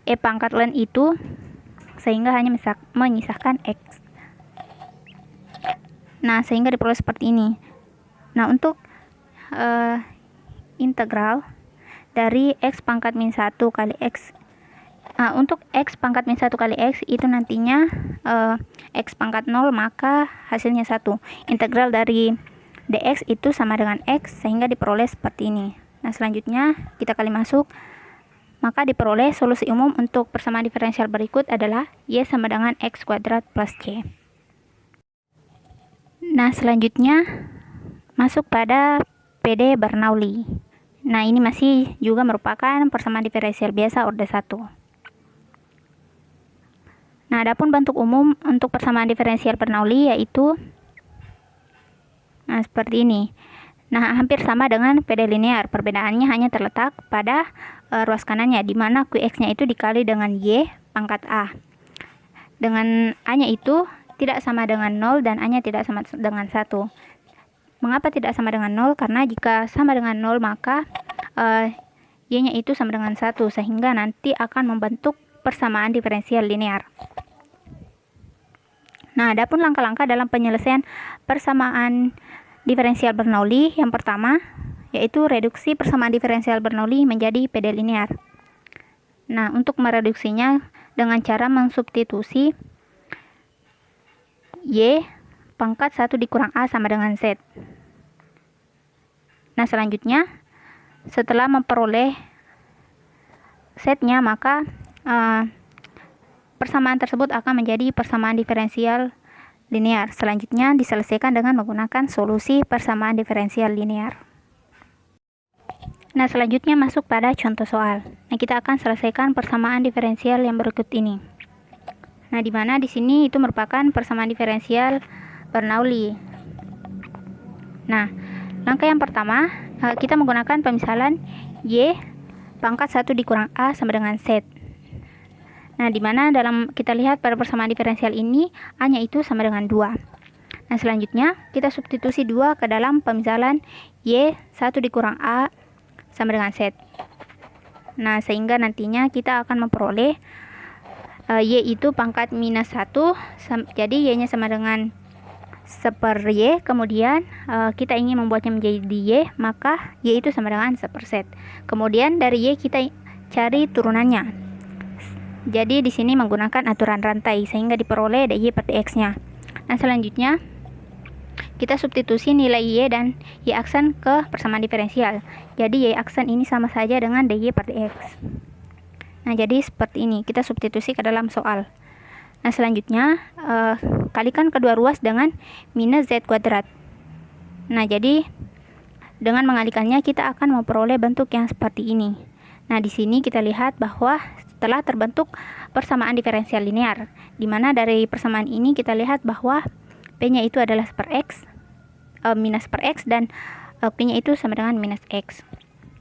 E pangkat ln itu, sehingga hanya menyisahkan X. Nah, sehingga diperoleh seperti ini. Nah, untuk integral dari X pangkat min 1 kali X, untuk X pangkat min 1 kali X itu nantinya X pangkat 0, maka hasilnya 1. Integral dari dx itu sama dengan X, sehingga diperoleh seperti ini. Nah, selanjutnya kita kali masuk, maka diperoleh solusi umum untuk persamaan diferensial berikut adalah Y sama dengan X kuadrat plus C. Nah, selanjutnya masuk pada PD Bernoulli. Nah, ini masih juga merupakan persamaan diferensial biasa orde 1. Nah, adapun bentuk umum untuk persamaan diferensial Bernoulli yaitu seperti ini. Nah, hampir sama dengan PD linear. Perbedaannya hanya terletak pada ruas kanannya, di mana Qx-nya itu dikali dengan Y pangkat A. Dengan A-nya itu tidak sama dengan 0 dan A-nya tidak sama dengan 1. Mengapa tidak sama dengan 0? Karena jika sama dengan 0, maka Y-nya itu sama dengan 1, sehingga nanti akan membentuk persamaan diferensial linear. Nah, adapun langkah-langkah dalam penyelesaian persamaan diferensial Bernoulli, yang pertama yaitu reduksi persamaan diferensial Bernoulli menjadi PD linear. Nah, untuk mereduksinya dengan cara mensubstitusi Y pangkat 1 dikurang A sama dengan Z. Nah, selanjutnya setelah memperoleh Z-nya, maka persamaan tersebut akan menjadi persamaan diferensial linear. Selanjutnya diselesaikan dengan menggunakan solusi persamaan diferensial linear. Nah, selanjutnya masuk pada contoh soal. Nah, kita akan selesaikan persamaan diferensial yang berikut ini. Nah, di mana di sini itu merupakan persamaan diferensial Bernoulli. Nah, langkah yang pertama, kita menggunakan pemisalan Y pangkat 1 dikurang A sama dengan Z. Nah, di mana dalam kita lihat pada persamaan diferensial ini A-nya itu sama dengan 2. Nah, selanjutnya kita substitusi 2 ke dalam pemisalan Y 1 dikurang A sama dengan Z. Nah, sehingga nantinya kita akan memperoleh Y itu pangkat minus 1, jadi Y-nya sama dengan 1/Y. Kemudian kita ingin membuatnya menjadi Y, maka Y itu sama dengan 1/Z. Kemudian dari Y kita cari turunannya. Jadi di sini menggunakan aturan rantai sehingga diperoleh dy per dx-nya. Nah, selanjutnya kita substitusi nilai Y dan Y aksen ke persamaan diferensial. Jadi Y aksen ini sama saja dengan dy per dx. Nah, jadi seperti ini kita substitusi ke dalam soal. Nah, selanjutnya kalikan kedua ruas dengan minus Z kuadrat. Nah, jadi dengan mengalikannya kita akan memperoleh bentuk yang seperti ini. Nah, di sini kita lihat bahwa telah terbentuk persamaan diferensial linear, di mana dari persamaan ini kita lihat bahwa P-nya itu adalah minus per X dan Q-nya itu sama dengan minus X.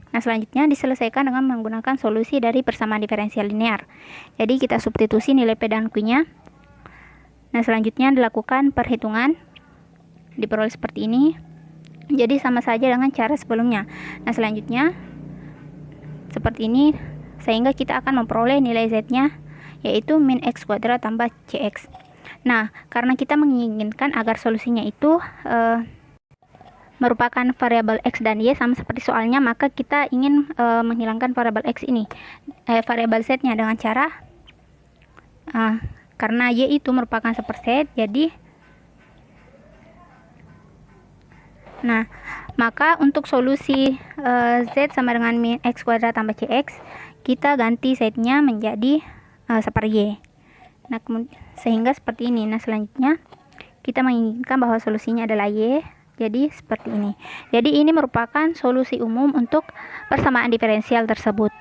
Nah, selanjutnya diselesaikan dengan menggunakan solusi dari persamaan diferensial linear. Jadi kita substitusi nilai P dan Q-nya. Nah, selanjutnya dilakukan perhitungan, diperoleh seperti ini. Jadi sama saja dengan cara sebelumnya. Nah, selanjutnya seperti ini, sehingga kita akan memperoleh nilai Z-nya yaitu min X kuadrat tambah CX. Nah, karena kita menginginkan agar solusinya itu merupakan variabel X dan Y sama seperti soalnya, maka kita ingin menghilangkan variabel X ini, variabel Z-nya dengan cara karena Y itu merupakan 1/Z, jadi maka untuk solusi Z sama dengan min X kuadrat tambah CX, kita ganti Z-nya menjadi 1/Y. Nah, sehingga seperti ini. Nah, selanjutnya kita menginginkan bahwa solusinya adalah Y, jadi seperti ini. Jadi ini merupakan solusi umum untuk persamaan diferensial tersebut.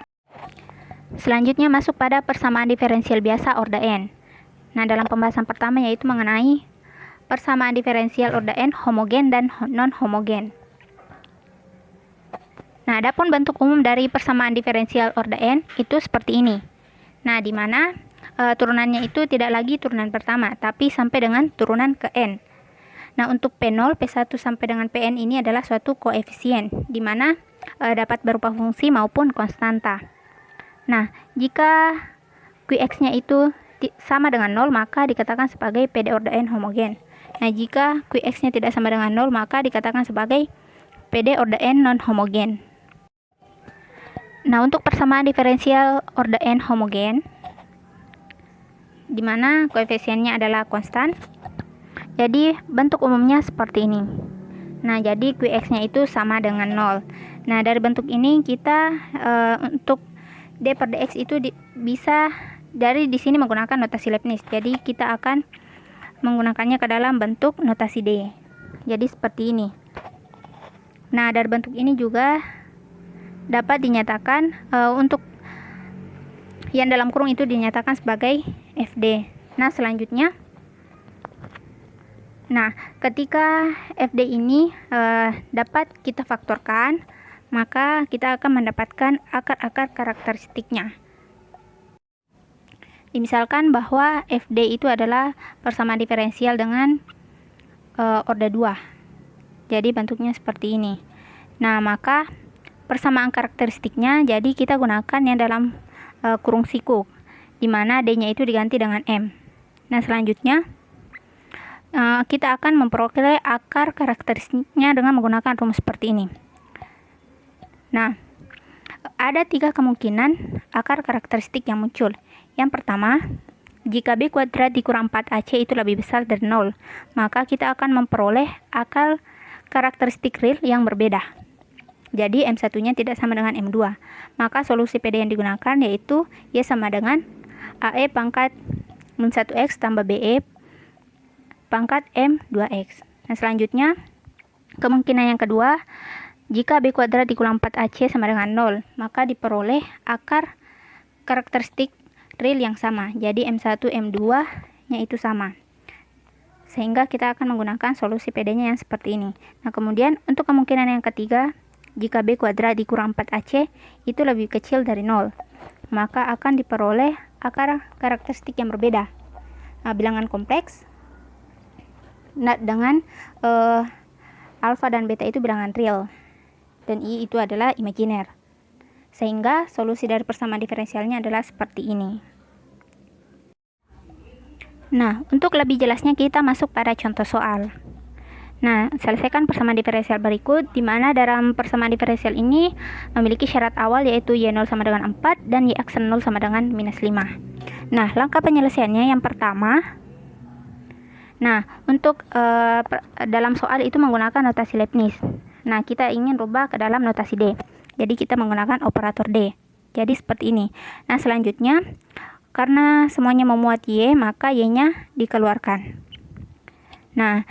Selanjutnya masuk pada persamaan diferensial biasa order N. Nah, dalam pembahasan pertama yaitu mengenai persamaan diferensial order N homogen dan non-homogen. Nah, adapun bentuk umum dari persamaan diferensial order N itu seperti ini. Nah, di mana turunannya itu tidak lagi turunan pertama, tapi sampai dengan turunan ke N. Nah, untuk P0, P1 sampai dengan Pn ini adalah suatu koefisien, di mana dapat berupa fungsi maupun konstanta. Nah, jika Qx-nya itu sama dengan 0, maka dikatakan sebagai PD order N homogen. Nah, jika Qx-nya tidak sama dengan 0, maka dikatakan sebagai PD order N non-homogen. Nah, untuk persamaan diferensial order N homogen, di mana koefisiennya adalah konstan, jadi bentuk umumnya seperti ini. Nah, jadi Qx-nya itu sama dengan 0. Nah, dari bentuk ini kita untuk d per dx itu bisa dari di sini menggunakan notasi Leibniz. Jadi kita akan menggunakannya ke dalam bentuk notasi d. Jadi seperti ini. Nah, dari bentuk ini juga dapat dinyatakan untuk yang dalam kurung itu dinyatakan sebagai Fd. Nah, selanjutnya, ketika Fd ini dapat kita faktorkan, maka kita akan mendapatkan akar-akar karakteristiknya. Misalkan bahwa Fd itu adalah persamaan diferensial dengan order 2. Jadi bentuknya seperti ini. Nah, maka persamaan karakteristiknya jadi kita gunakan yang dalam kurung sikuk, di mana D-nya itu diganti dengan M. Nah, selanjutnya kita akan memperoleh akar karakteristiknya dengan menggunakan rumus seperti ini. Nah, ada 3 kemungkinan akar karakteristik yang muncul. Yang pertama, jika B kuadrat dikurang 4AC itu lebih besar dari 0, maka kita akan memperoleh akar karakteristik real yang berbeda. Jadi M1-nya tidak sama dengan M2. Maka solusi PD yang digunakan yaitu Y sama dengan AE pangkat min 1X tambah BE pangkat M2X. Nah, selanjutnya kemungkinan yang kedua, jika B kuadrat dikulang 4AC sama dengan 0, maka diperoleh akar karakteristik real yang sama. Jadi M1, M2-nya itu sama. Sehingga kita akan menggunakan solusi PD-nya yang seperti ini. Nah, kemudian untuk kemungkinan yang ketiga, jika B kuadrat dikurang 4AC itu lebih kecil dari 0, maka akan diperoleh akar karakteristik yang berbeda. Nah, bilangan kompleks dengan alfa dan beta itu bilangan real, dan I itu adalah imajiner. Sehingga solusi dari persamaan diferensialnya adalah seperti ini. Nah, untuk lebih jelasnya kita masuk pada contoh soal. Nah, selesaikan persamaan diferensial berikut, di mana dalam persamaan diferensial ini memiliki syarat awal yaitu Y0 sama dengan 4 dan Y aksen 0 sama dengan minus 5. Nah, langkah penyelesaiannya yang pertama, untuk dalam soal itu menggunakan notasi Leibniz. Nah, kita ingin rubah ke dalam notasi D. Jadi kita menggunakan operator D. Jadi seperti ini. Nah, selanjutnya karena semuanya memuat Y, maka Y-nya dikeluarkan. Nah,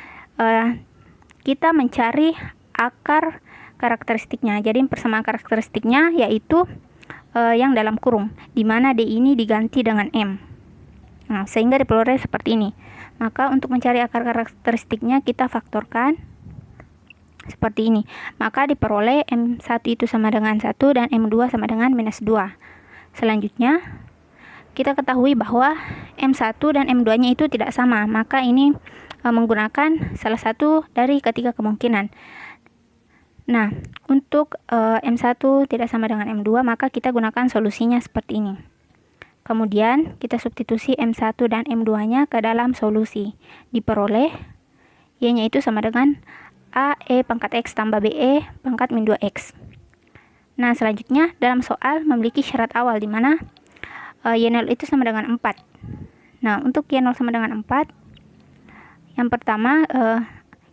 kita mencari akar karakteristiknya. Jadi persamaan karakteristiknya yaitu yang dalam kurung, di mana D ini diganti dengan M. Nah, sehingga diperoleh seperti ini. Maka untuk mencari akar karakteristiknya kita faktorkan seperti ini. Maka diperoleh M1 itu sama dengan 1 dan M2 sama dengan minus 2. Selanjutnya kita ketahui bahwa M1 dan M2-nya itu tidak sama. Maka ini menggunakan salah satu dari ketiga kemungkinan. Nah, untuk M1 tidak sama dengan M2, maka kita gunakan solusinya seperti ini. Kemudian kita substitusi M1 dan M2-nya ke dalam solusi. Diperoleh Y-nya itu sama dengan AE pangkat X tambah BE pangkat min 2X. Nah, selanjutnya dalam soal memiliki syarat awal di mana Y0 itu sama dengan 4. Nah, untuk Y0 sama dengan 4, yang pertama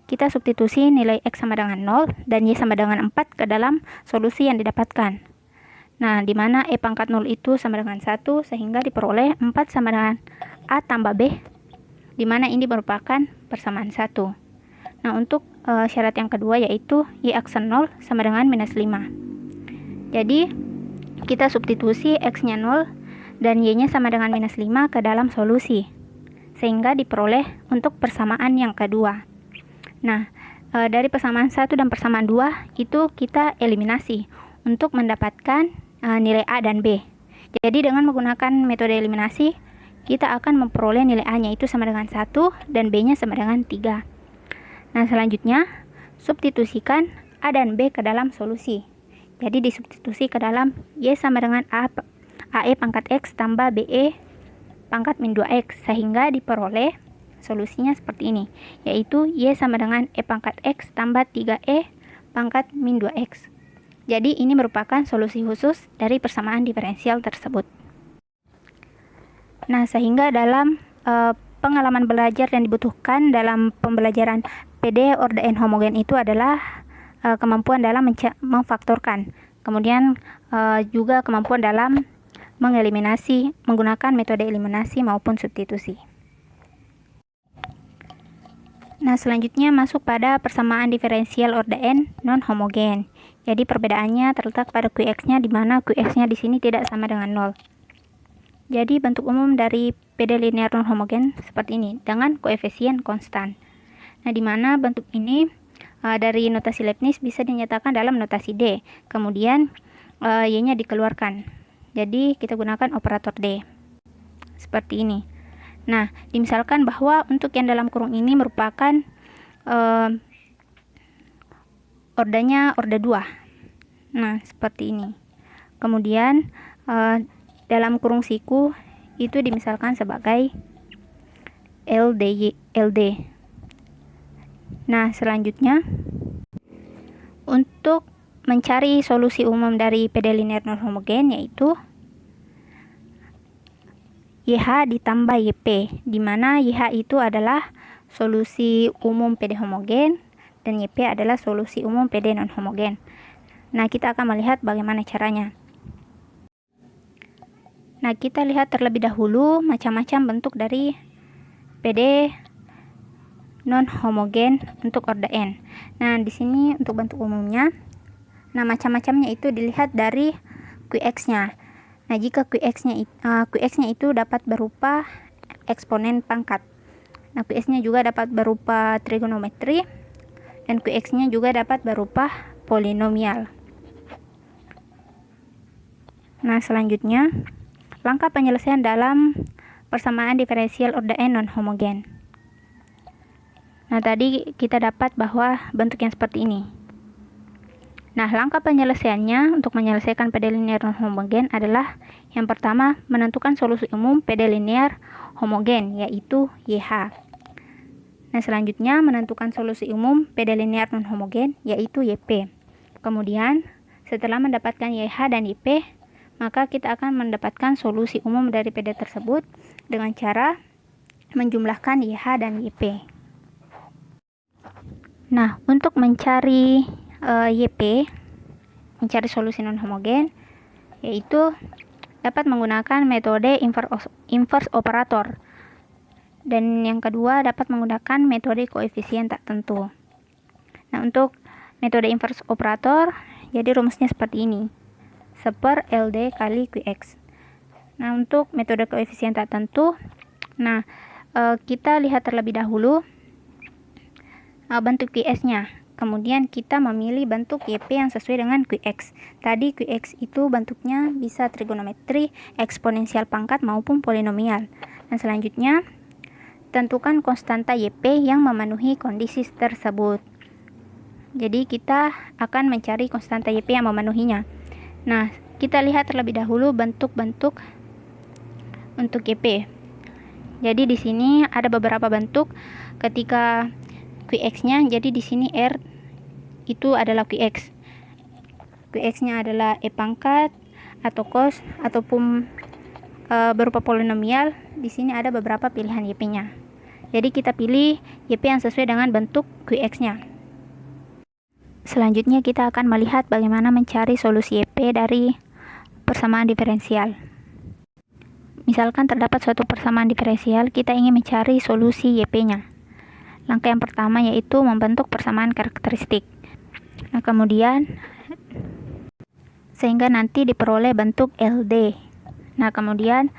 kita substitusi nilai X sama dengan 0 dan Y sama dengan 4 ke dalam solusi yang didapatkan. Nah, di mana E pangkat 0 itu sama dengan 1, sehingga diperoleh 4 sama dengan A tambah B, di mana ini merupakan persamaan 1. Nah, untuk syarat yang kedua yaitu Y aksen 0 sama dengan minus 5. Jadi, kita substitusi X-nya 0 dan Y-nya sama dengan minus 5 ke dalam solusi, sehingga diperoleh untuk persamaan yang kedua. Nah, dari persamaan 1 dan persamaan 2 itu kita eliminasi untuk mendapatkan nilai A dan B. Jadi dengan menggunakan metode eliminasi, kita akan memperoleh nilai A-nya itu sama dengan 1 dan B-nya sama dengan 3. Nah, selanjutnya substitusikan A dan B ke dalam solusi. Jadi disubstitusi ke dalam Y sama dengan AE pangkat X tambah BE pangkat min 2X, sehingga diperoleh solusinya seperti ini, yaitu Y sama dengan E pangkat X tambah 3E pangkat min 2X. Jadi ini merupakan solusi khusus dari persamaan diferensial tersebut. Nah, sehingga dalam pengalaman belajar yang dibutuhkan dalam pembelajaran PD orde N homogen itu adalah kemampuan dalam memfaktorkan, kemudian juga kemampuan dalam mengeliminasi menggunakan metode eliminasi maupun substitusi. Nah, selanjutnya masuk pada persamaan diferensial orde N non homogen. Jadi perbedaannya terletak pada Qx-nya, di mana Qx-nya di sini tidak sama dengan 0. Jadi bentuk umum dari PD linear non homogen seperti ini dengan koefisien konstan. Nah, di mana bentuk ini dari notasi Leibniz bisa dinyatakan dalam notasi D. Kemudian Y-nya dikeluarkan. Jadi kita gunakan operator D. Seperti ini. Nah, dimisalkan bahwa untuk yang dalam kurung ini merupakan ordenya orde 2. Nah, seperti ini. Kemudian dalam kurung siku itu dimisalkan sebagai LD. Nah, selanjutnya untuk mencari solusi umum dari PD linear non homogen yaitu YH ditambah YP, di mana YH itu adalah solusi umum PD homogen dan YP adalah solusi umum PD non homogen. Nah, kita akan melihat bagaimana caranya. Nah, kita lihat terlebih dahulu macam-macam bentuk dari PD non-homogen untuk orde N. Nah, di sini untuk bentuk umumnya. Nah, macam-macamnya itu dilihat dari Qx-nya. Nah, jika Qx-nya itu dapat berupa eksponen pangkat. Nah, Qx-nya juga dapat berupa trigonometri dan Qx-nya juga dapat berupa polinomial. Nah, selanjutnya langkah penyelesaian dalam persamaan diferensial orde N non-homogen. Nah, tadi kita dapat bahwa bentuk yang seperti ini. Nah, langkah penyelesaiannya untuk menyelesaikan PD linear non-homogen adalah yang pertama, menentukan solusi umum PD linear homogen, yaitu YH. Nah, selanjutnya menentukan solusi umum PD linear non-homogen, yaitu YP. Kemudian, setelah mendapatkan YH dan YP, maka kita akan mendapatkan solusi umum dari PD tersebut dengan cara menjumlahkan YH dan YP. Nah, untuk mencari YP, mencari solusi non-homogen, yaitu dapat menggunakan metode inverse operator. Dan yang kedua dapat menggunakan metode koefisien tak tentu. Nah, untuk metode inverse operator, jadi rumusnya seperti ini. 1 LD kali Qx. Nah, untuk metode koefisien tak tentu, nah kita lihat terlebih dahulu bentuk Qs-nya. Kemudian kita memilih bentuk YP yang sesuai dengan Qx. Tadi Qx itu bentuknya bisa trigonometri, eksponensial pangkat maupun polinomial. Dan selanjutnya, tentukan konstanta YP yang memenuhi kondisi tersebut. Jadi kita akan mencari konstanta YP yang memenuhinya. Nah, kita lihat terlebih dahulu bentuk-bentuk untuk YP. Jadi di sini ada beberapa bentuk ketika Qx-nya, jadi di sini R itu adalah Qx. Qx-nya adalah E pangkat atau cos ataupun berupa polinomial. Di sini ada beberapa pilihan YP-nya. Jadi kita pilih YP yang sesuai dengan bentuk Qx-nya. Selanjutnya kita akan melihat bagaimana mencari solusi YP dari persamaan diferensial. Misalkan terdapat suatu persamaan diferensial, kita ingin mencari solusi YP-nya. Langkah yang pertama yaitu membentuk persamaan karakteristik. Nah, kemudian sehingga nanti diperoleh bentuk LD. Nah, kemudian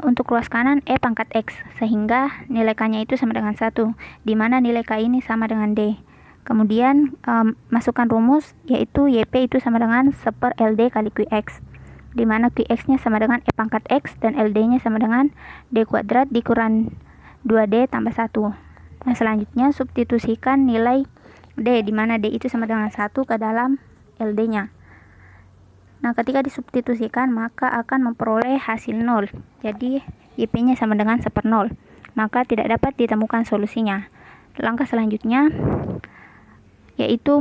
untuk ruas kanan E pangkat X, sehingga nilai K-nya itu sama dengan 1, di mana nilai K ini sama dengan D. Kemudian masukkan rumus, yaitu YP itu sama dengan 1 LD kali Qx, di mana Qx-nya sama dengan E pangkat X dan LD-nya sama dengan D kuadrat dikurang 2D tambah 1. Nah, selanjutnya substitusikan nilai D, di mana D itu sama dengan 1 ke dalam LD-nya. Nah, ketika disubstitusikan maka akan memperoleh hasil 0. Jadi YP-nya sama dengan 1/0. Maka tidak dapat ditemukan solusinya. Langkah selanjutnya yaitu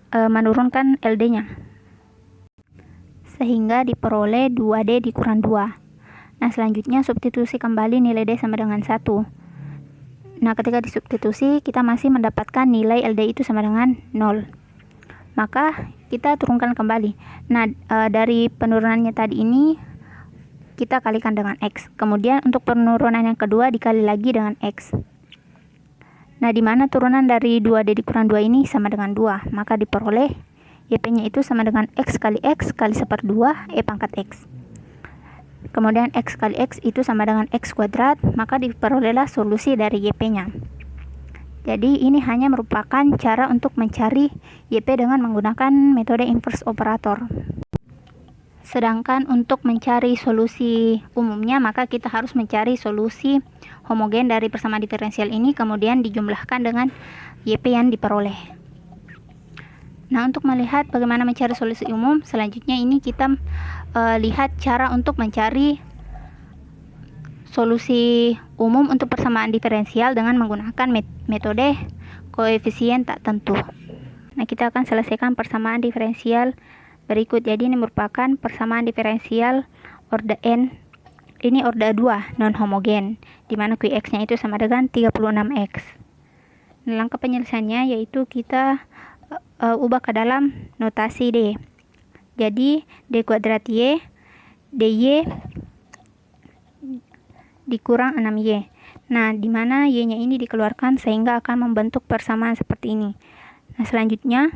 menurunkan LD-nya, sehingga diperoleh 2D dikurang 2. Nah, selanjutnya substitusi kembali nilai D sama dengan 1. Nah, ketika disubstitusi kita masih mendapatkan nilai LD itu sama dengan 0. Maka kita turunkan kembali. Nah, dari penurunannya tadi ini kita kalikan dengan X. Kemudian untuk penurunan yang kedua dikali lagi dengan X. Nah, di mana turunan dari 2D dikurang 2 ini sama dengan 2. Maka diperoleh YP-nya itu sama dengan X kali 1/2 E pangkat X. Kemudian X kali X itu sama dengan X kuadrat, maka diperolehlah solusi dari YP-nya. Jadi ini hanya merupakan cara untuk mencari YP dengan menggunakan metode inverse operator. Sedangkan untuk mencari solusi umumnya, maka kita harus mencari solusi homogen dari persamaan diferensial ini, kemudian dijumlahkan dengan YP yang diperoleh. Nah, untuk melihat bagaimana mencari solusi umum, selanjutnya ini kita lihat cara untuk mencari solusi umum untuk persamaan diferensial dengan menggunakan metode koefisien tak tentu. Nah, kita akan selesaikan persamaan diferensial berikut. Jadi ini merupakan persamaan diferensial orde N. Ini orde 2 non homogen, di mana Qx-nya itu sama dengan 36x. Nah, langkah penyelesaiannya yaitu kita ubah ke dalam notasi D. Jadi D kuadrat Y, DY dikurang 6Y. Nah, di mana Y-nya ini dikeluarkan sehingga akan membentuk persamaan seperti ini. Nah, selanjutnya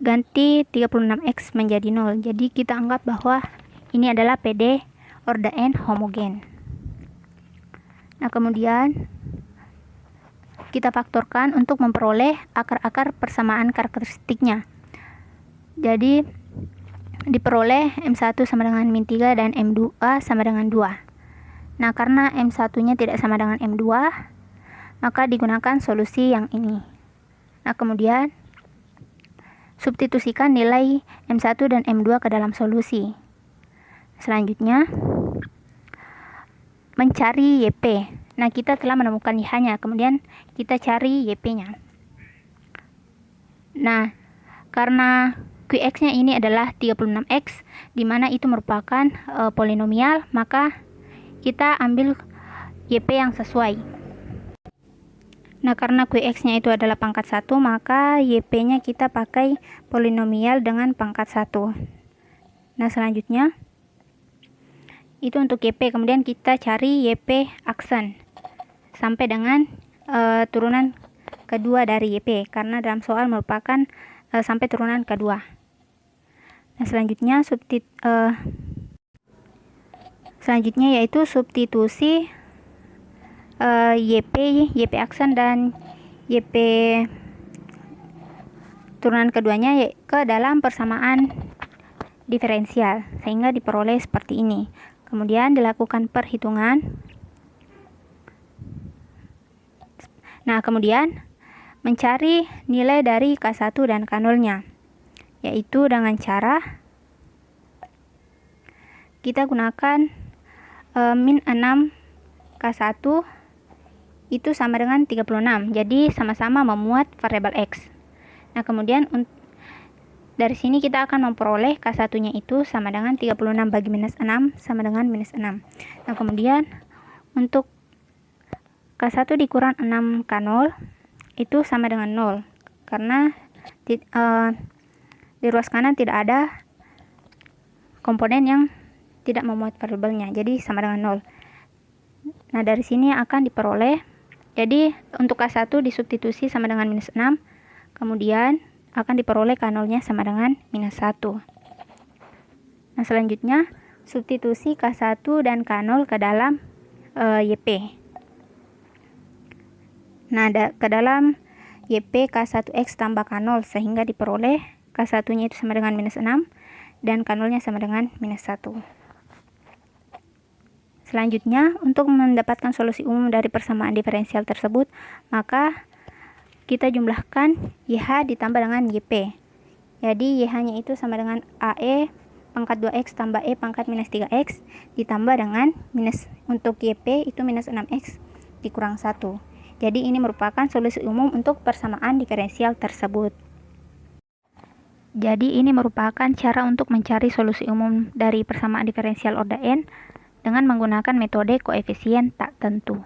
ganti 36X menjadi 0. Jadi kita anggap bahwa ini adalah PD order N homogen. Nah, kemudian kita faktorkan untuk memperoleh akar-akar persamaan karakteristiknya. Jadi diperoleh M1 sama dengan min 3 dan M2 sama dengan 2. Nah, karena M1-nya tidak sama dengan M2, maka digunakan solusi yang ini. Nah, kemudian substitusikan nilai M1 dan M2 ke dalam solusi. Selanjutnya mencari YP. Nah, kita telah menemukan YH-nya, kemudian kita cari YP-nya. Nah, karena QX-nya ini adalah 36X, di mana itu merupakan polinomial, maka kita ambil YP yang sesuai. Nah, karena QX-nya itu adalah pangkat 1, maka YP-nya kita pakai polinomial dengan pangkat 1. Nah, selanjutnya itu untuk YP, kemudian kita cari YP aksen sampai dengan turunan kedua dari YP, karena dalam soal merupakan sampai turunan kedua. Nah, selanjutnya yaitu substitusi YP aksen dan YP turunan keduanya ke dalam persamaan diferensial sehingga diperoleh seperti ini. Kemudian dilakukan perhitungan. Nah, kemudian mencari nilai dari K1 dan K0-nya, yaitu dengan cara kita gunakan min 6 K1 itu sama dengan 36. Jadi sama-sama memuat variabel X. Nah, kemudian dari sini kita akan memperoleh K1-nya itu sama dengan 36 bagi minus 6 sama dengan minus 6. Nah, kemudian untuk K1 dikurang 6 K0 itu sama dengan 0, karena di ruas kanan tidak ada komponen yang tidak memuat variabelnya, jadi sama dengan 0. Nah, dari sini akan diperoleh, jadi untuk K1 disubstitusi sama dengan minus 6, kemudian akan diperoleh K0-nya sama dengan minus 1. Nah, selanjutnya substitusi K1 dan K0 ke dalam YP. Nah, ke dalam YP K1X tambah K0 sehingga diperoleh K1-nya itu sama dengan minus 6 dan K0-nya sama dengan minus 1. Selanjutnya, untuk mendapatkan solusi umum dari persamaan diferensial tersebut, maka kita jumlahkan YH ditambah dengan YP. Jadi YH-nya itu sama dengan AE pangkat 2X tambah E pangkat minus 3X ditambah dengan minus, untuk YP itu minus 6X dikurang 1. Jadi ini merupakan solusi umum untuk persamaan diferensial tersebut. Jadi ini merupakan cara untuk mencari solusi umum dari persamaan diferensial order N dengan menggunakan metode koefisien tak tentu.